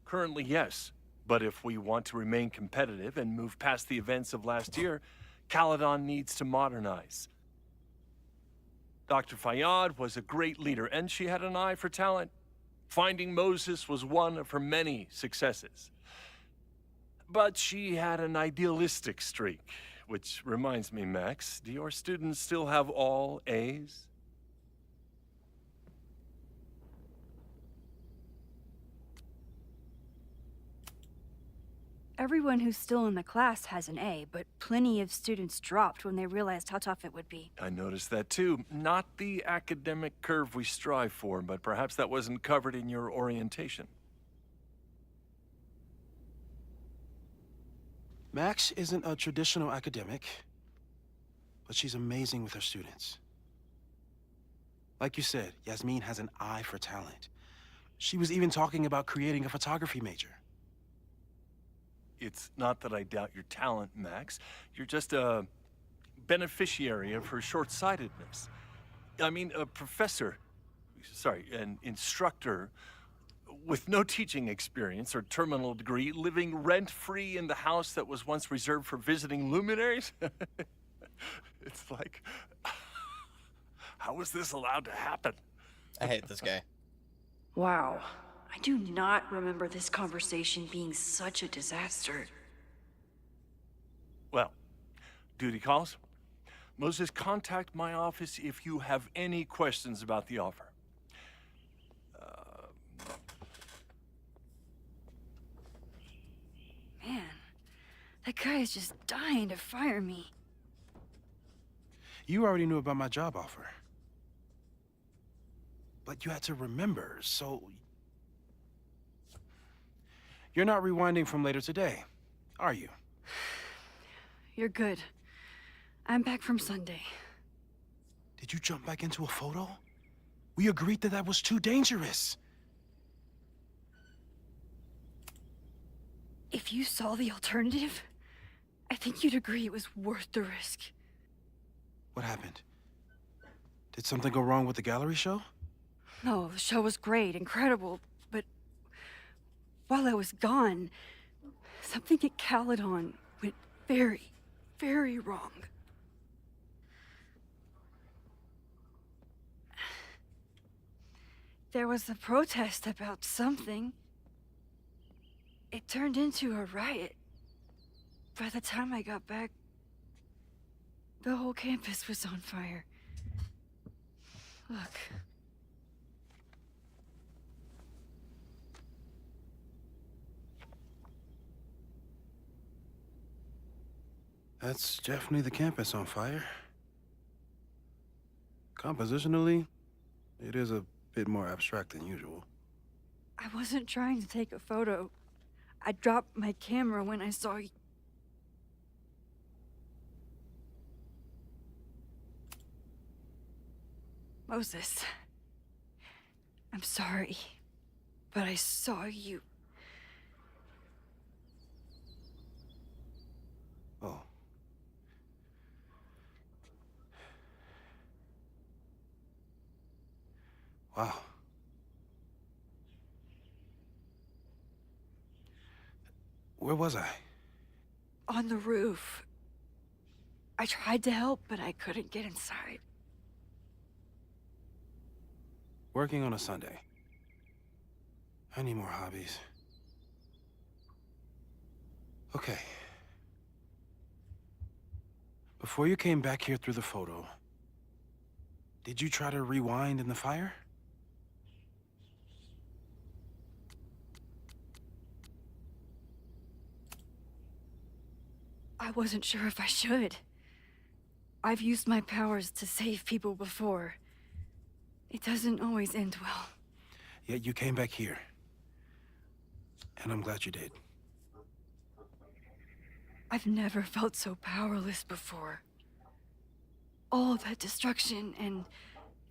Currently, yes. But if we want to remain competitive and move past the events of last year, Caledon needs to modernize. Dr. Fayyad was a great leader, and she had an eye for talent. Finding Moses was one of her many successes. But she had an idealistic streak, which reminds me, Max, do your students still have all A's? Everyone who's still in the class has an A, but plenty of students dropped when they realized how tough it would be. I noticed that too. Not the academic curve we strive for, but perhaps that wasn't covered in your orientation. Max isn't a traditional academic, but she's amazing with her students. Like you said, Yasmin has an eye for talent. She was even talking about creating a photography major. It's not that I doubt your talent, Max. You're just a beneficiary of her short-sightedness. I mean, a professor, an instructor with no teaching experience or terminal degree, living rent-free in the house that was once reserved for visiting luminaries? It's like, how was this allowed to happen? I hate this guy. Wow. I do not remember this conversation being such a disaster. Well, duty calls. Moses, contact my office if you have any questions about the offer. Man, that guy is just dying to fire me. You already knew about my job offer. But you had to remember, so... You're not rewinding from later today, are you? You're good. I'm back from Sunday. Did you jump back into a photo? We agreed that that was too dangerous. If you saw the alternative, I think you'd agree it was worth the risk. What happened? Did something go wrong with the gallery show? No, the show was great, incredible, but while I was gone, something at Caledon went very, very wrong. There was a protest about something. It turned into a riot. By the time I got back, the whole campus was on fire. Look. That's definitely the campus on fire. Compositionally, it is a bit more abstract than usual. I wasn't trying to take a photo. I dropped my camera when I saw you. Moses, I'm sorry, but I saw you. Oh. Wow. Where was I? On the roof. I tried to help, but I couldn't get inside. Working on a Sunday. I need more hobbies. Okay. Before you came back here through the photo, did you try to rewind in the fire? I wasn't sure if I should. I've used my powers to save people before. It doesn't always end well. Yet you came back here. And I'm glad you did. I've never felt so powerless before. All that destruction, and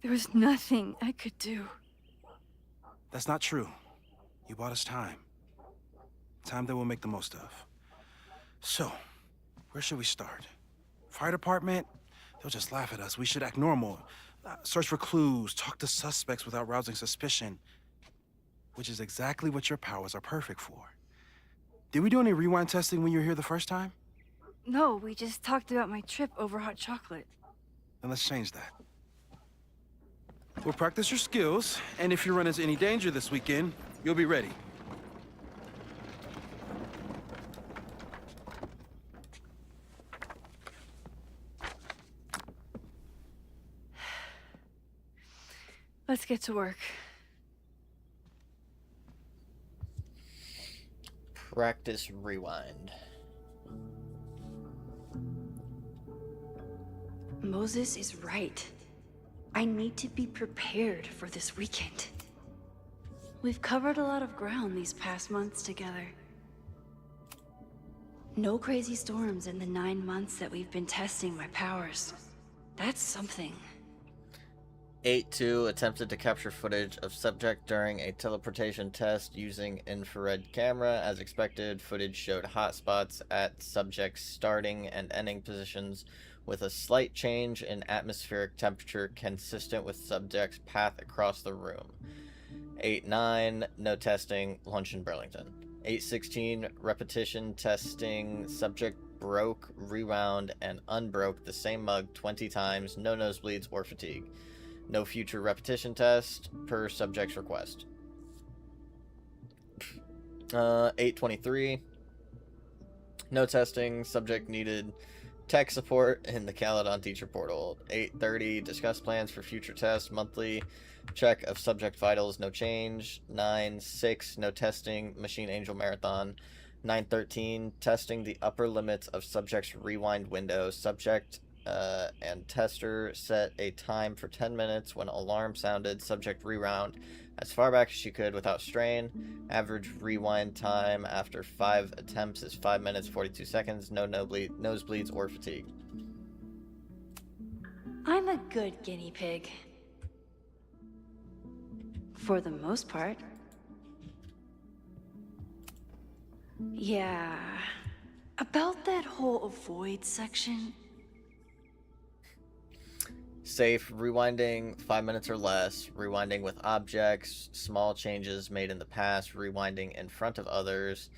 there was nothing I could do. That's not true. You bought us time. Time that we'll make the most of. So, where should we start? Fire department? They'll just laugh at us. We should act normal. Search for clues, talk to suspects without rousing suspicion. Which is exactly what your powers are perfect for. Did we do any rewind testing when you were here the first time? No, we just talked about my trip over hot chocolate. Then let's change that. We'll practice your skills, and if you run into any danger this weekend, you'll be ready. Let's get to work. Practice rewind. Moses is right. I need to be prepared for this weekend. We've covered a lot of ground these past months together. No crazy storms in the 9 months that we've been testing my powers. That's something. 8-2 attempted to capture footage of subject during a teleportation test using infrared camera. As expected, footage showed hotspots at subject's starting and ending positions with a slight change in atmospheric temperature consistent with subject's path across the room. 8-9, no testing, lunch in Burlington. 8-16, repetition testing, subject broke, rewound, and unbroke the same mug 20 times, no nosebleeds or fatigue. No future repetition test, per subject's request. 8-23, no testing, subject needed tech support in the Caledon teacher portal. 8:30, discuss plans for future tests, monthly check of subject vitals, no change. 9:06, no testing, Machine Angel Marathon. 9:13, testing the upper limits of subject's rewind window. Subject and tester set a time for 10 minutes. When alarm sounded, subject rewound as far back as she could without strain. Average rewind time after 5 attempts is 5 minutes 42 seconds. No nosebleeds or fatigue. I'm a good guinea pig. For the most part. Yeah. About that whole avoid section. Safe, rewinding 5 minutes or less, rewinding with objects, small changes made in the past, rewinding in front of others.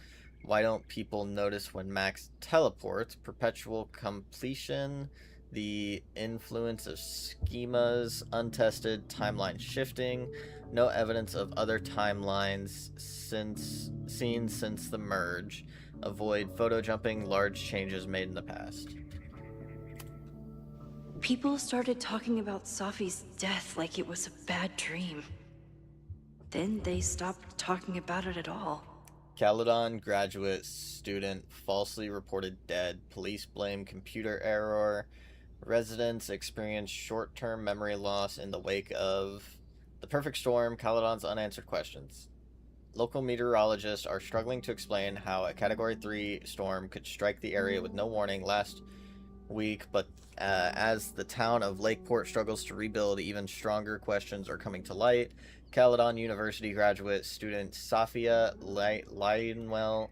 Why don't people notice when Max teleports? Perpetual completion, the influence of schemas, untested timeline shifting, no evidence of other timelines seen since the merge. Avoid photo jumping, large changes made in the past. People started talking about Safi's death like it was a bad dream. Then they stopped talking about it at all. Caledon graduate student falsely reported dead. Police blame computer error. Residents experience short-term memory loss in the wake of the perfect storm. Caledon's unanswered questions. Local meteorologists are struggling to explain how a Category 3 storm could strike the area with no warning last week, but as the town of Lakeport struggles to rebuild, even stronger questions are coming to light. Caledon University graduate student Safia Lionwell,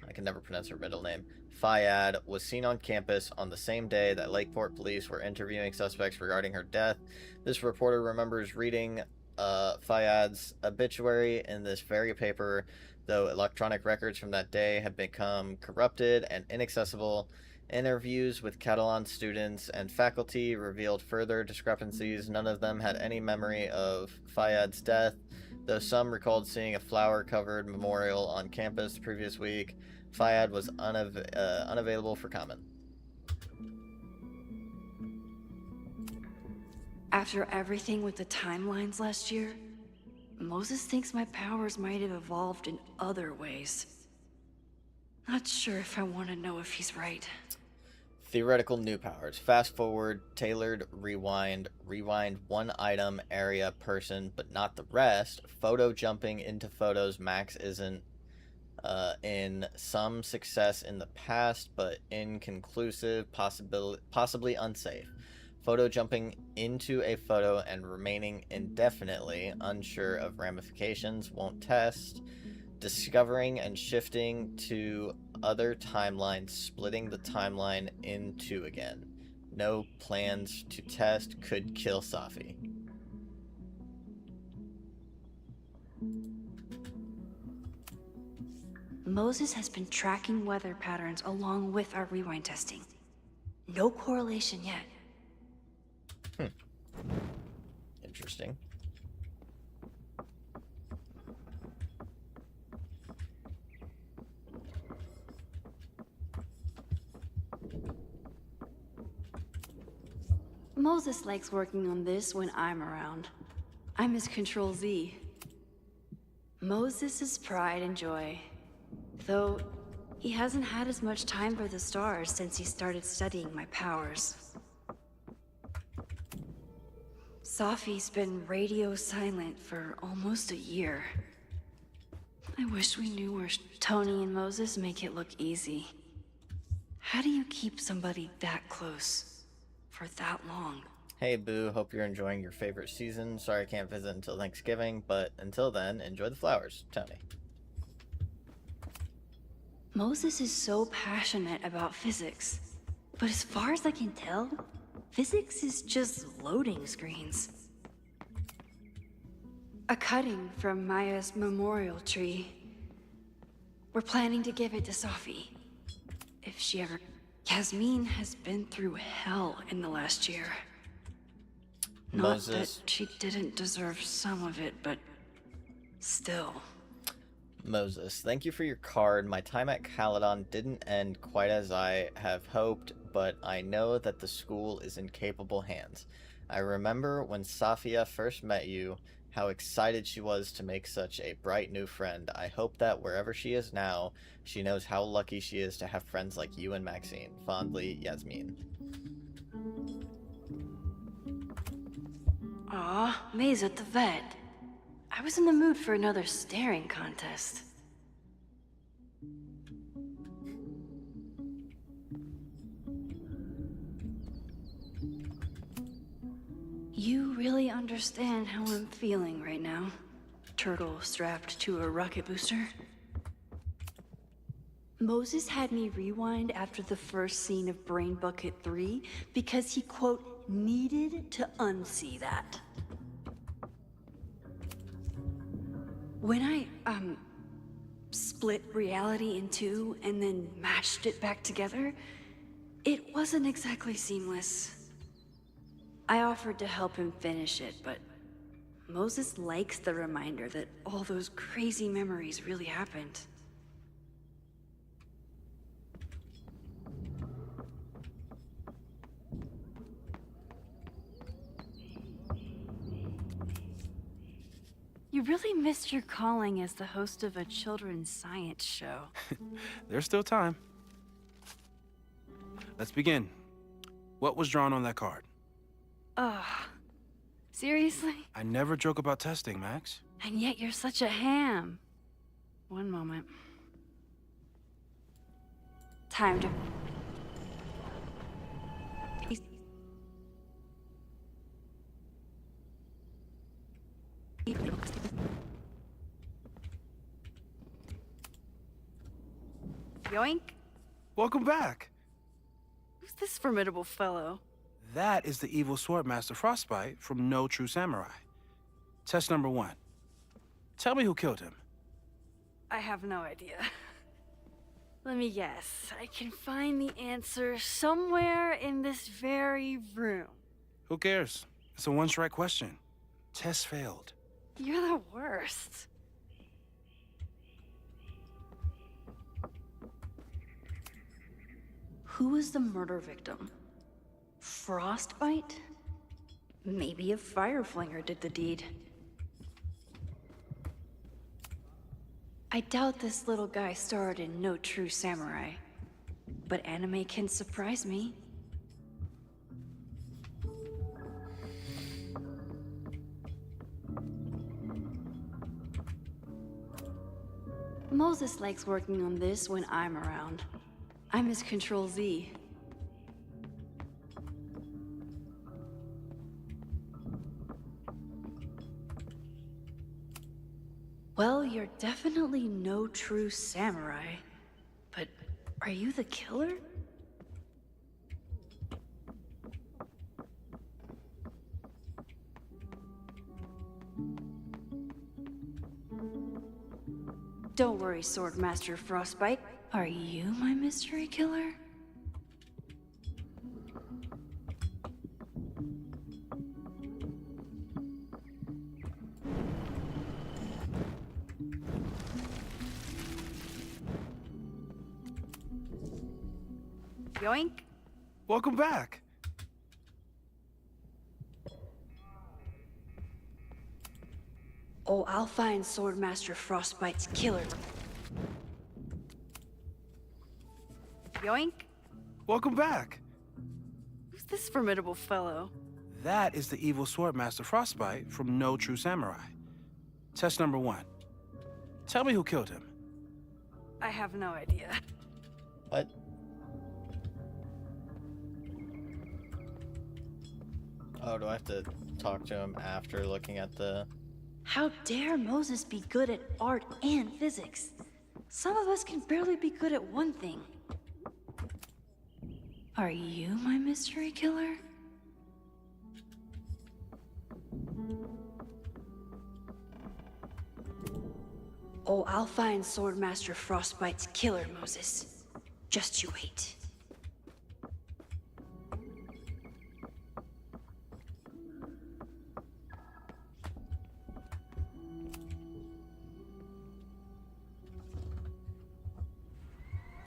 I can never pronounce her middle name, Fayad, was seen on campus on the same day that Lakeport police were interviewing suspects regarding her death. This reporter remembers reading Fayad's obituary in this very paper, though electronic records from that day had become corrupted and inaccessible. Interviews with Catalan students and faculty revealed further discrepancies. None of them had any memory of Fayad's death, though some recalled seeing a flower-covered memorial on campus the previous week. Fayad was unavailable for comment. After everything with the timelines last year, Moses thinks my powers might have evolved in other ways. Not sure if I want to know if he's right. Theoretical new powers. Fast forward, tailored, rewind one item, area, person, but not the rest. Photo jumping into photos. Max isn't in some success in the past, but inconclusive, possibly unsafe. Photo jumping into a photo and remaining indefinitely, unsure of ramifications, won't test. Discovering and shifting to other timelines, splitting the timeline in two again. No plans to test, could kill Safi. Moses has been tracking weather patterns along with our rewind testing. No correlation yet. Interesting. Moses likes working on this when I'm around. I'm his Control Z. Moses' pride and joy. Though, he hasn't had as much time for the stars since he started studying my powers. Safi's been radio silent for almost a year. I wish we knew where Tony and Moses make it look easy. How do you keep somebody that close for that long? Hey Boo, hope you're enjoying your favorite season. Sorry I can't visit until Thanksgiving, but until then, enjoy the flowers. Tony. Moses is so passionate about physics, but as far as I can tell, physics is just loading screens. A cutting from Maya's memorial tree. We're planning to give it to Safi. If she ever... Yasmin has been through hell in the last year. Not that she didn't deserve some of it, but still. Moses, thank you for your card. My time at Caledon didn't end quite as I have hoped, but I know that the school is in capable hands. I remember when Safia first met you, how excited she was to make such a bright new friend. I hope that wherever she is now, she knows how lucky she is to have friends like you and Maxine. Fondly, Yasmin. Aw, May's at the vet. I was in the mood for another staring contest. You really understand how I'm feeling right now? Turtle strapped to a rocket booster? Moses had me rewind after the first scene of Brain Bucket 3 because he, quote, needed to unsee that. When I, split reality in two and then matched it back together, it wasn't exactly seamless. I offered to help him finish it, but Moses likes the reminder that all those crazy memories really happened. You really missed your calling as the host of a children's science show. There's still time. Let's begin. What was drawn on that card? Ugh. Seriously? I never joke about testing, Max. And yet you're such a ham. One moment. Time to... Yoink? Welcome back. Who's this formidable fellow? That is the evil Swordmaster Frostbite from No True Samurai. Test number 1. Tell me who killed him. I have no idea. Let me guess. I can find the answer somewhere in this very room. Who cares? It's a one-strike question. Test failed. You're the worst. Who was the murder victim? Frostbite? Maybe a fireflinger did the deed. I doubt this little guy starred in No True Samurai, but anime can surprise me. Moses likes working on this when I'm around. I'm his Control Z. Well, you're definitely no true samurai. But are you the killer? Don't worry, Swordmaster Frostbite. Are you my mystery killer? Yoink. Welcome back. Oh, I'll find Swordmaster Frostbite's killer. Yoink. Welcome back. Who's this formidable fellow? That is the evil Swordmaster Frostbite from No True Samurai. Test number 1. Tell me who killed him. I have no idea. What? Oh, do I have to talk to him after looking at the... How dare Moses be good at art and physics? Some of us can barely be good at one thing. Are you my mystery killer? Oh, I'll find Swordmaster Frostbite's killer, Moses. Just you wait.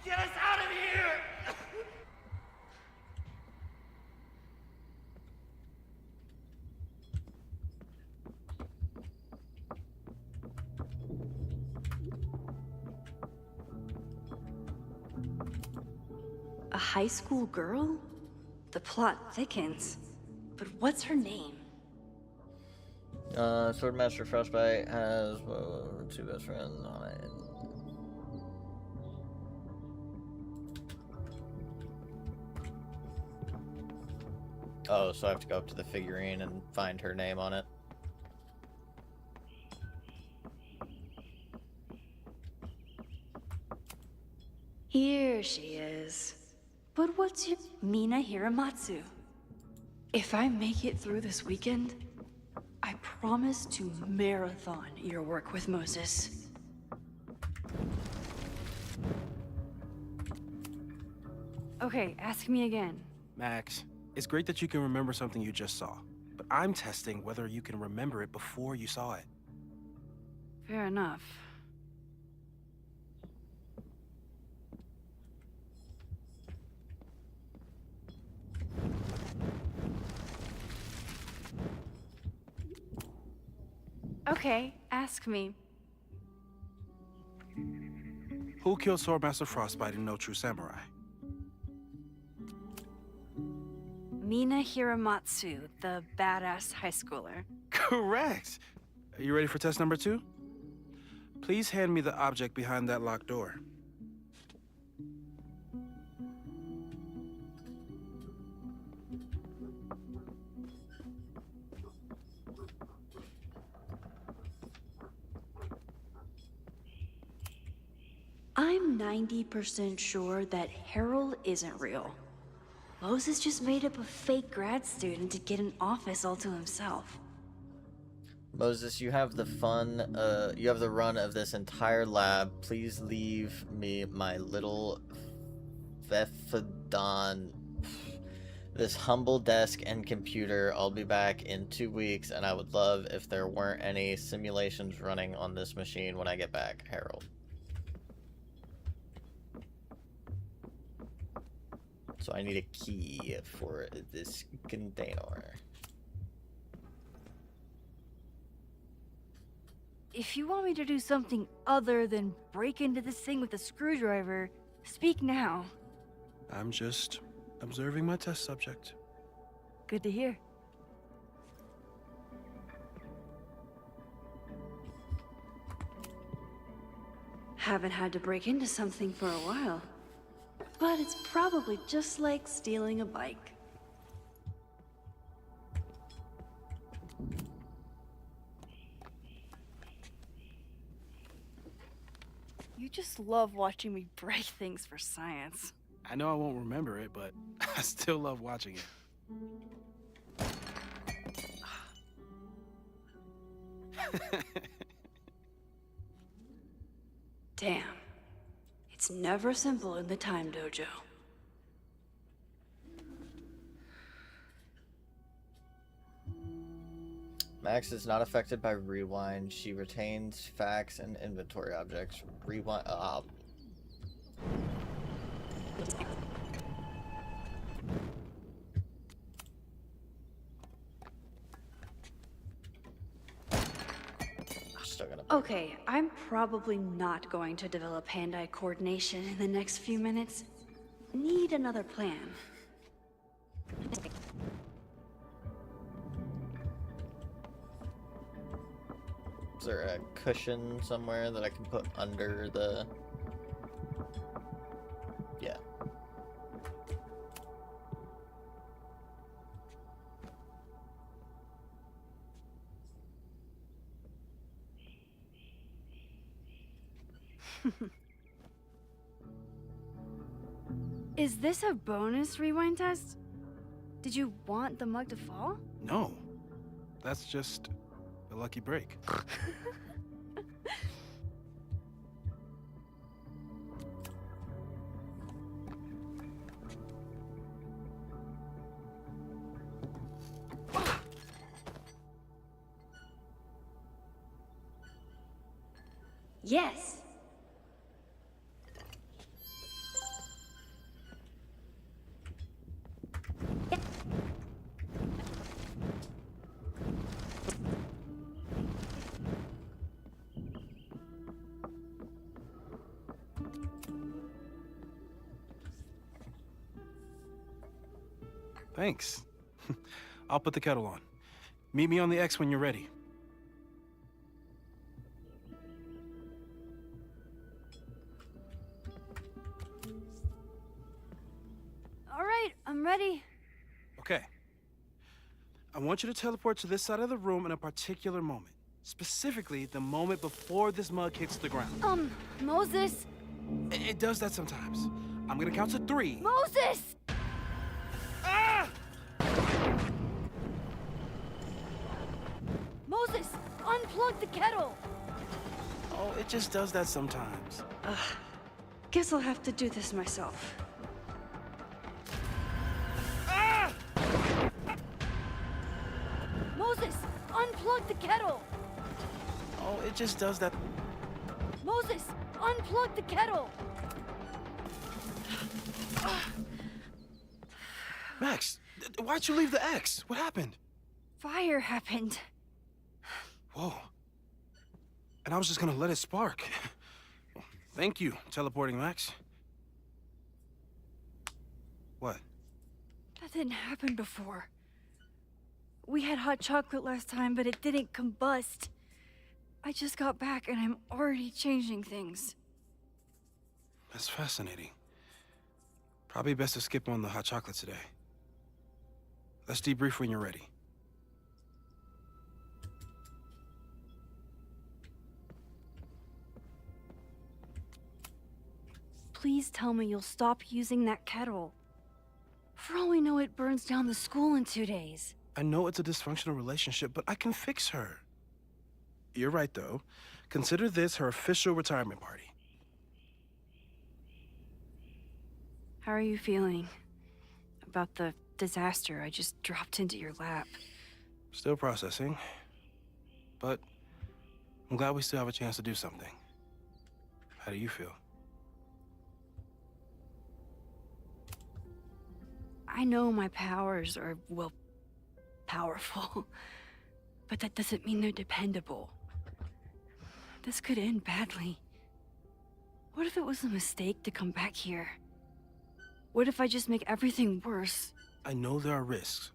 Get us out of here! A high school girl? The plot thickens. But what's her name? Swordmaster Frostbite has two best friends on it. Oh, so I have to go up to the figurine and find her name on it. Here she is. But what's your... Mina Hiramatsu. If I make it through this weekend, I promise to marathon your work with Moses. Okay, ask me again. Max, it's great that you can remember something you just saw, but I'm testing whether you can remember it before you saw it. Fair enough. Okay, ask me. Who killed Swordmaster Frostbite in No True Samurai? Mina Hiramatsu, the badass high schooler. Correct! Are you ready for test number 2? Please hand me the object behind that locked door. I'm 90% sure that Harold isn't real. Moses just made up a fake grad student to get an office all to himself. Moses, you have the you have the run of this entire lab. Please leave me my little Pfeffadon, this humble desk and computer. I'll be back in 2 weeks, and I would love if there weren't any simulations running on this machine when I get back, Harold. So I need a key for this container. If you want me to do something other than break into this thing with a screwdriver, speak now. I'm just observing my test subject. Good to hear. Haven't had to break into something for a while. But it's probably just like stealing a bike. You just love watching me break things for science. I know I won't remember it, but I still love watching it. Damn. It's never simple in the time dojo. Max is not affected by rewind. She retains facts and inventory objects. Rewind. Okay, I'm probably not going to develop hand-eye coordination in the next few minutes. Need another plan. Is there a cushion somewhere that I can put under the... Yeah. Is this a bonus rewind test? Did you want the mug to fall? No. That's just a lucky break. Yes. Thanks. I'll put the kettle on. Meet me on the X when you're ready. All right, I'm ready. Okay. I want you to teleport to this side of the room in a particular moment. Specifically, the moment before this mug hits the ground. Moses! It does that sometimes. I'm gonna count to 3. Moses! Ah! Moses, unplug the kettle! Oh, it just does that sometimes. Guess I'll have to do this myself. Ah! Moses, unplug the kettle! Oh, it just does that. Moses, unplug the kettle! Max, why'd you leave the X? What happened? Fire happened. Whoa. And I was just gonna let it spark. Thank you, teleporting Max. What? That didn't happen before. We had hot chocolate last time, but it didn't combust. I just got back and I'm already changing things. That's fascinating. Probably best to skip on the hot chocolate today. Let's debrief when you're ready. Please tell me you'll stop using that kettle. For all we know, it burns down the school in 2 days. I know it's a dysfunctional relationship, but I can fix her. You're right, though. Consider this her official retirement party. How are you feeling about the disaster I just dropped into your lap? Still processing. But I'm glad we still have a chance to do something. How do you feel? I know my powers are, well, powerful. But that doesn't mean they're dependable. This could end badly. What if it was a mistake to come back here? What if I just make everything worse? I know there are risks.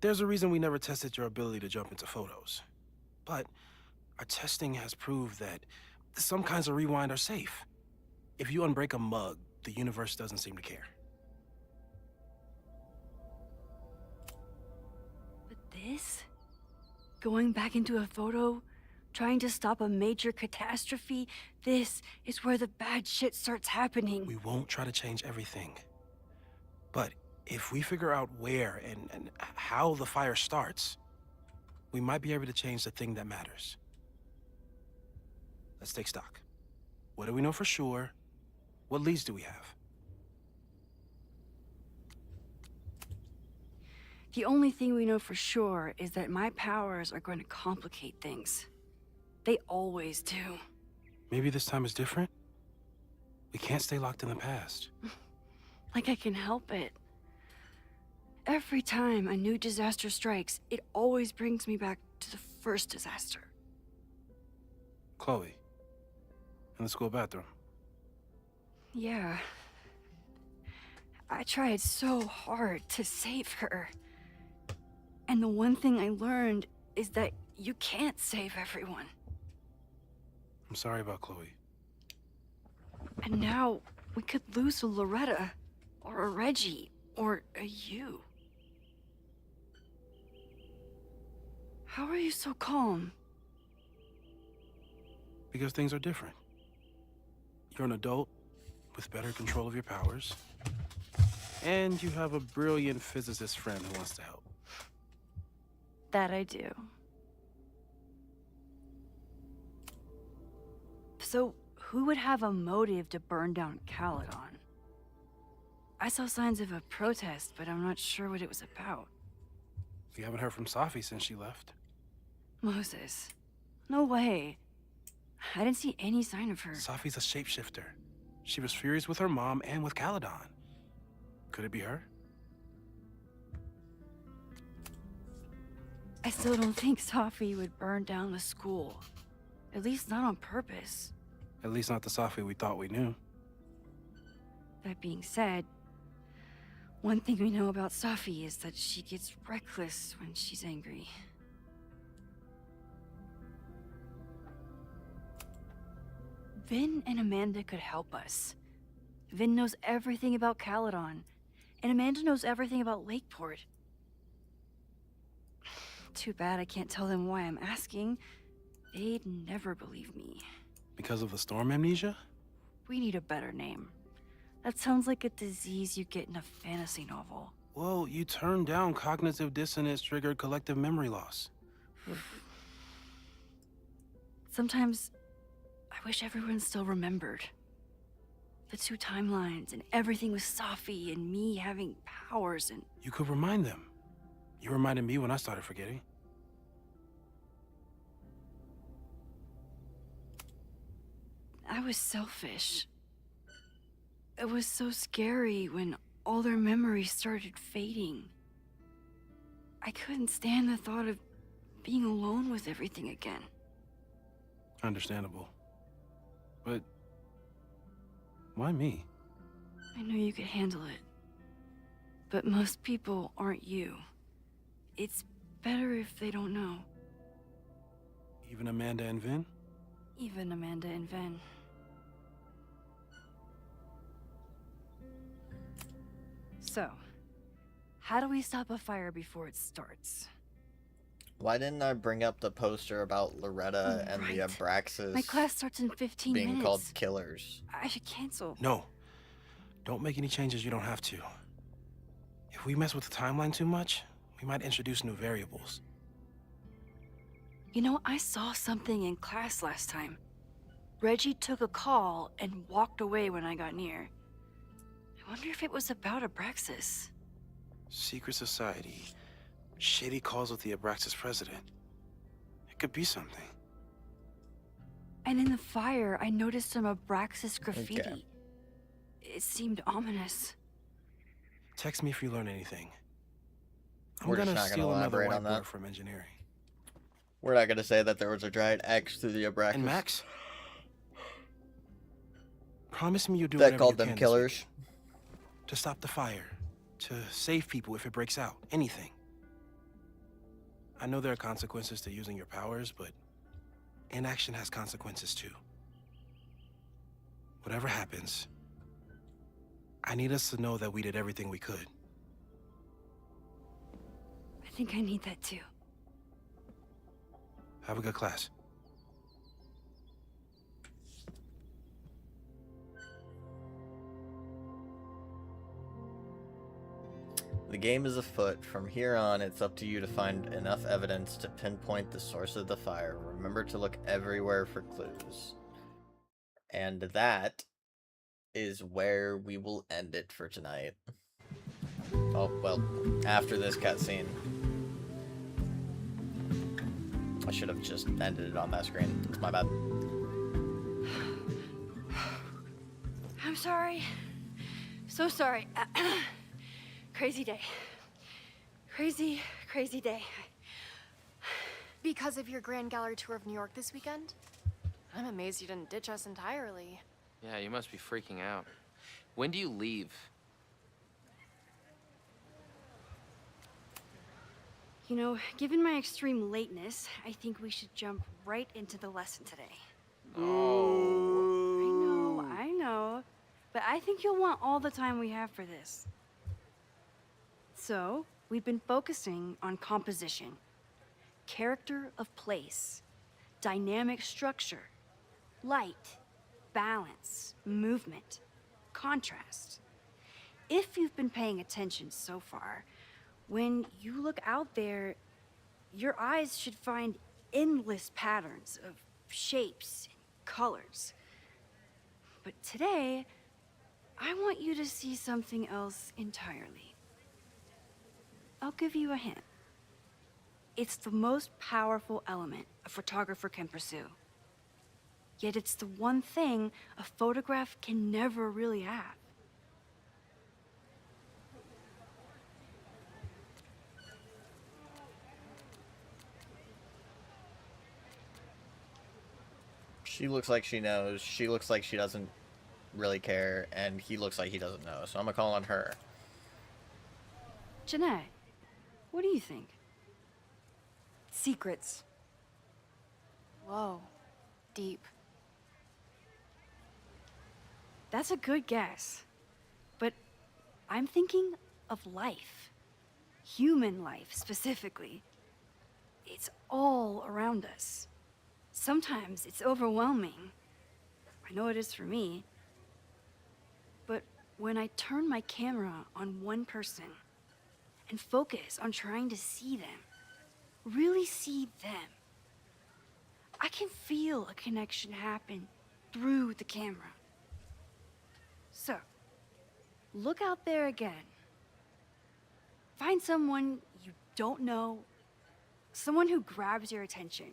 There's a reason we never tested your ability to jump into photos. But our testing has proved that some kinds of rewind are safe. If you unbreak a mug, the universe doesn't seem to care. But this? Going back into a photo? Trying to stop a major catastrophe? This is where the bad shit starts happening. We won't try to change everything. But if we figure out where and how the fire starts, we might be able to change the thing that matters. Let's take stock. What do we know for sure? What leads do we have? The only thing we know for sure is that my powers are going to complicate things. They always do. Maybe this time is different? We can't stay locked in the past. Like I can help it. Every time a new disaster strikes, it always brings me back to the first disaster. Chloe, in the school bathroom. Yeah. I tried so hard to save her. And the one thing I learned is that you can't save everyone. I'm sorry about Chloe. And now we could lose a Loretta, or a Reggie, or a you. How are you so calm? Because things are different. You're an adult with better control of your powers. And you have a brilliant physicist friend who wants to help. That I do. So, who would have a motive to burn down Caledon? I saw signs of a protest, but I'm not sure what it was about. We haven't heard from Safi since she left. Moses. No way. I didn't see any sign of her. Safi's a shapeshifter. She was furious with her mom and with Caledon. Could it be her? I still don't think Safi would burn down the school. At least not on purpose. At least not the Safi we thought we knew. That being said, one thing we know about Safi is that she gets reckless when she's angry. Vin and Amanda could help us. Vin knows everything about Caledon, and Amanda knows everything about Lakeport. Too bad I can't tell them why I'm asking. They'd never believe me. Because of the storm amnesia? We need a better name. That sounds like a disease you get in a fantasy novel. Well, you turned down cognitive dissonance triggered collective memory loss. Sometimes, I wish everyone still remembered. The two timelines and everything with Safi and me having powers and... You could remind them. You reminded me when I started forgetting. I was selfish. It was so scary when all their memories started fading. I couldn't stand the thought of being alone with everything again. Understandable. But why me? I knew you could handle it. But most people aren't you. It's better if they don't know. Even Amanda and Vin? Even Amanda and Ven. So, how do we stop a fire before it starts? Why didn't I bring up the poster about Loretta and the Right. Abraxas My class starts in 15 being minutes. called killers? I should cancel. No. Don't make any changes you don't have to. If we mess with the timeline too much, we might introduce new variables. You know, I saw something in class last time. Reggie took a call and walked away when I got near. I wonder if it was about Abraxas. Secret society. Shady calls with the Abraxas president. It could be something. And in the fire, I noticed some Abraxas graffiti. Okay. It seemed ominous. Text me if you learn anything. I'm We're just gonna not gonna steal another elaborate on that. whiteboard from engineering. We're not gonna say that there was a giant X through the Abraxas. And Max, promise me you'll do that whatever called you them can this killers. week. To stop the fire, to save people if it breaks out, anything. I know there are consequences to using your powers, but inaction has consequences too. Whatever happens, I need us to know that we did everything we could. I think I need that too. Have a good class. The game is afoot. From here on, it's up to you to find enough evidence to pinpoint the source of the fire. Remember to look everywhere for clues. And that is where we will end it for tonight. Oh, well, after this cutscene. I should have just ended it on that screen. It's my bad. I'm sorry. So sorry. Crazy day. Crazy, crazy day. Because of your Grand Gallery tour of New York this weekend? I'm amazed you didn't ditch us entirely. Yeah, you must be freaking out. When do you leave? You know, given my extreme lateness, I think we should jump right into the lesson today. Oh. I know. But I think you'll want all the time we have for this. So, we've been focusing on composition, character of place, dynamic structure, light, balance, movement, contrast. If you've been paying attention so far, when you look out there, your eyes should find endless patterns of shapes and colors. But today, I want you to see something else entirely. I'll give you a hint. It's the most powerful element a photographer can pursue. Yet it's the one thing a photograph can never really have. She looks like she knows. She looks like she doesn't really care. And he looks like he doesn't know. So I'm gonna call on her. Jeanette, what do you think? Secrets. Whoa. Deep. That's a good guess. But I'm thinking of life. Human life, specifically. It's all around us. Sometimes it's overwhelming. I know it is for me. But when I turn my camera on one person and focus on trying to see them, really see them, I can feel a connection happen through the camera. So, look out there again. Find someone you don't know, someone who grabs your attention,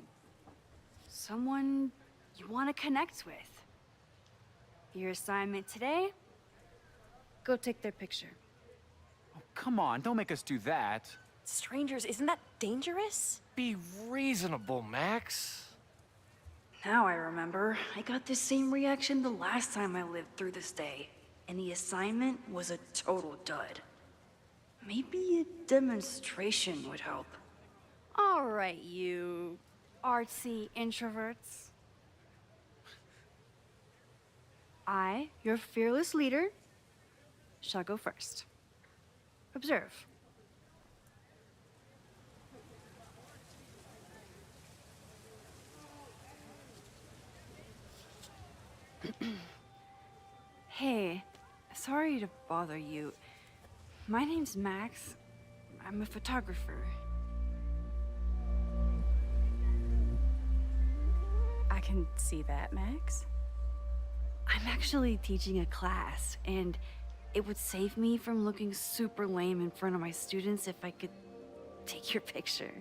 someone you want to connect with. Your assignment today? Go take their picture. Oh, come on, don't make us do that. Strangers, isn't that dangerous? Be reasonable, Max. Now I remember. I got the same reaction the last time I lived through this day, and the assignment was a total dud. Maybe a demonstration would help. All right, you. artsy introverts. I, your fearless leader, shall go first. Observe. Hey, sorry to bother you. My name's Max. I'm a photographer. I can see that, Max. I'm actually teaching a class, and it would save me from looking super lame in front of my students if I could take your picture.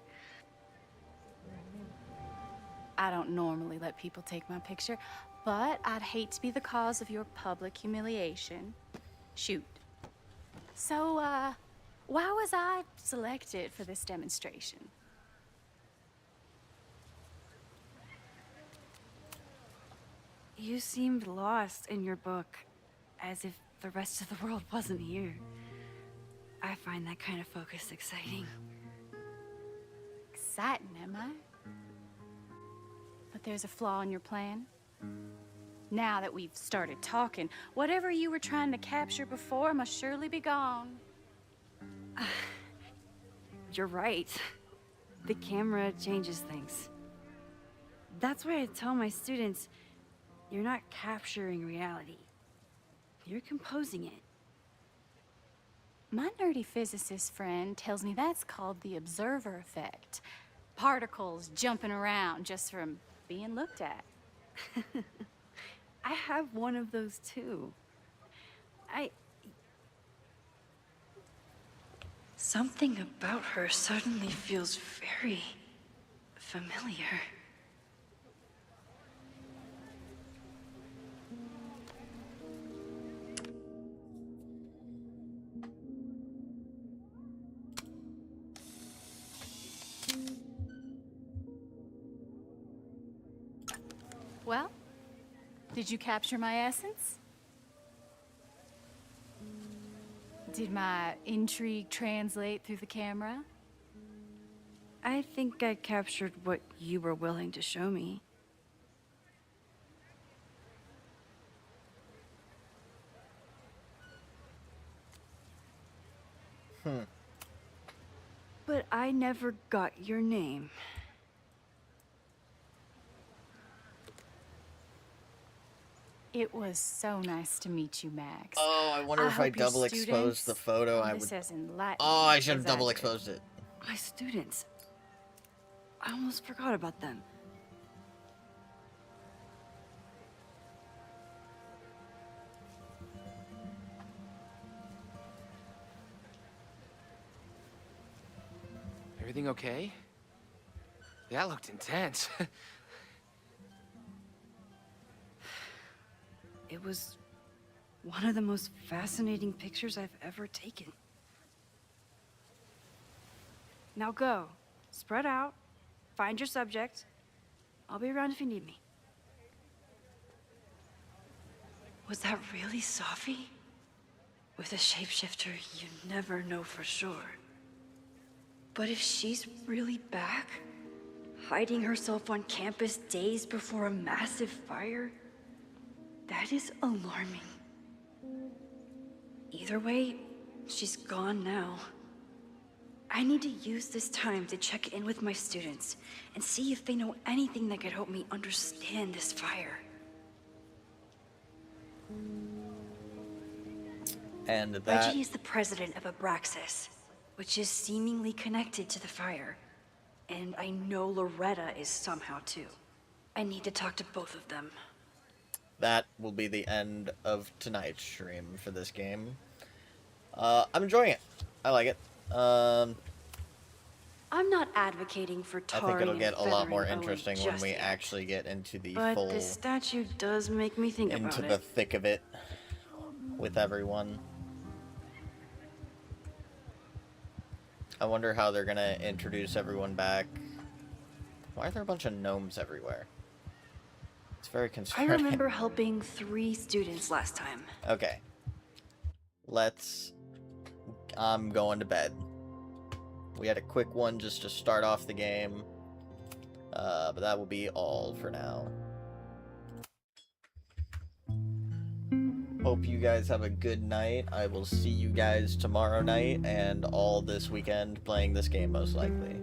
I don't normally let people take my picture, but I'd hate to be the cause of your public humiliation. Shoot. So, why was I selected for this demonstration? You seemed lost in your book, as if the rest of the world wasn't here. I find that kind of focus exciting. Exciting, am I? But there's a flaw in your plan. Now that we've started talking, whatever you were trying to capture before must surely be gone. You're right. The camera changes things. That's why I tell my students, you're not capturing reality. You're composing it. My nerdy physicist friend tells me that's called the observer effect. Particles jumping around just from being looked at. I have one of those too. Something about her suddenly feels very familiar. Well, did you capture my essence? Did my intrigue translate through the camera? I think I captured what you were willing to show me. But I never got your name. It was so nice to meet you, Max. Oh, I wonder if I hope your double exposed the photo. I would. Oh, I should have double exposed it. My students. I almost forgot about them. Everything okay? That looked intense. It was one of the most fascinating pictures I've ever taken. Now go. Spread out. Find your subject. I'll be around if you need me. Was that really Safi? With a shapeshifter, you never know for sure. But if she's really back, hiding herself on campus days before a massive fire, that is alarming. Either way, she's gone now. I need to use this time to check in with my students and see if they know anything that could help me understand this fire. And that... Reggie is the president of Abraxas, which is seemingly connected to the fire. And I know Loretta is somehow too. I need to talk to both of them. That will be the end of tonight's stream for this game. I'm enjoying it. I like it. I'm not advocating for I tarring think it'll get a lot more and feathering interesting Owen when we just yet. actually get into the But full... the statue does make me think about into it. the thick of it with everyone. I wonder how they're gonna introduce everyone back. Why are there a bunch of gnomes everywhere? It's very I concerning. remember helping 3 students last time. Okay. I'm going to bed. We had a quick one just to start off the game. But that will be all for now. Hope you guys have a good night. I will see you guys tomorrow night and all this weekend playing this game most likely.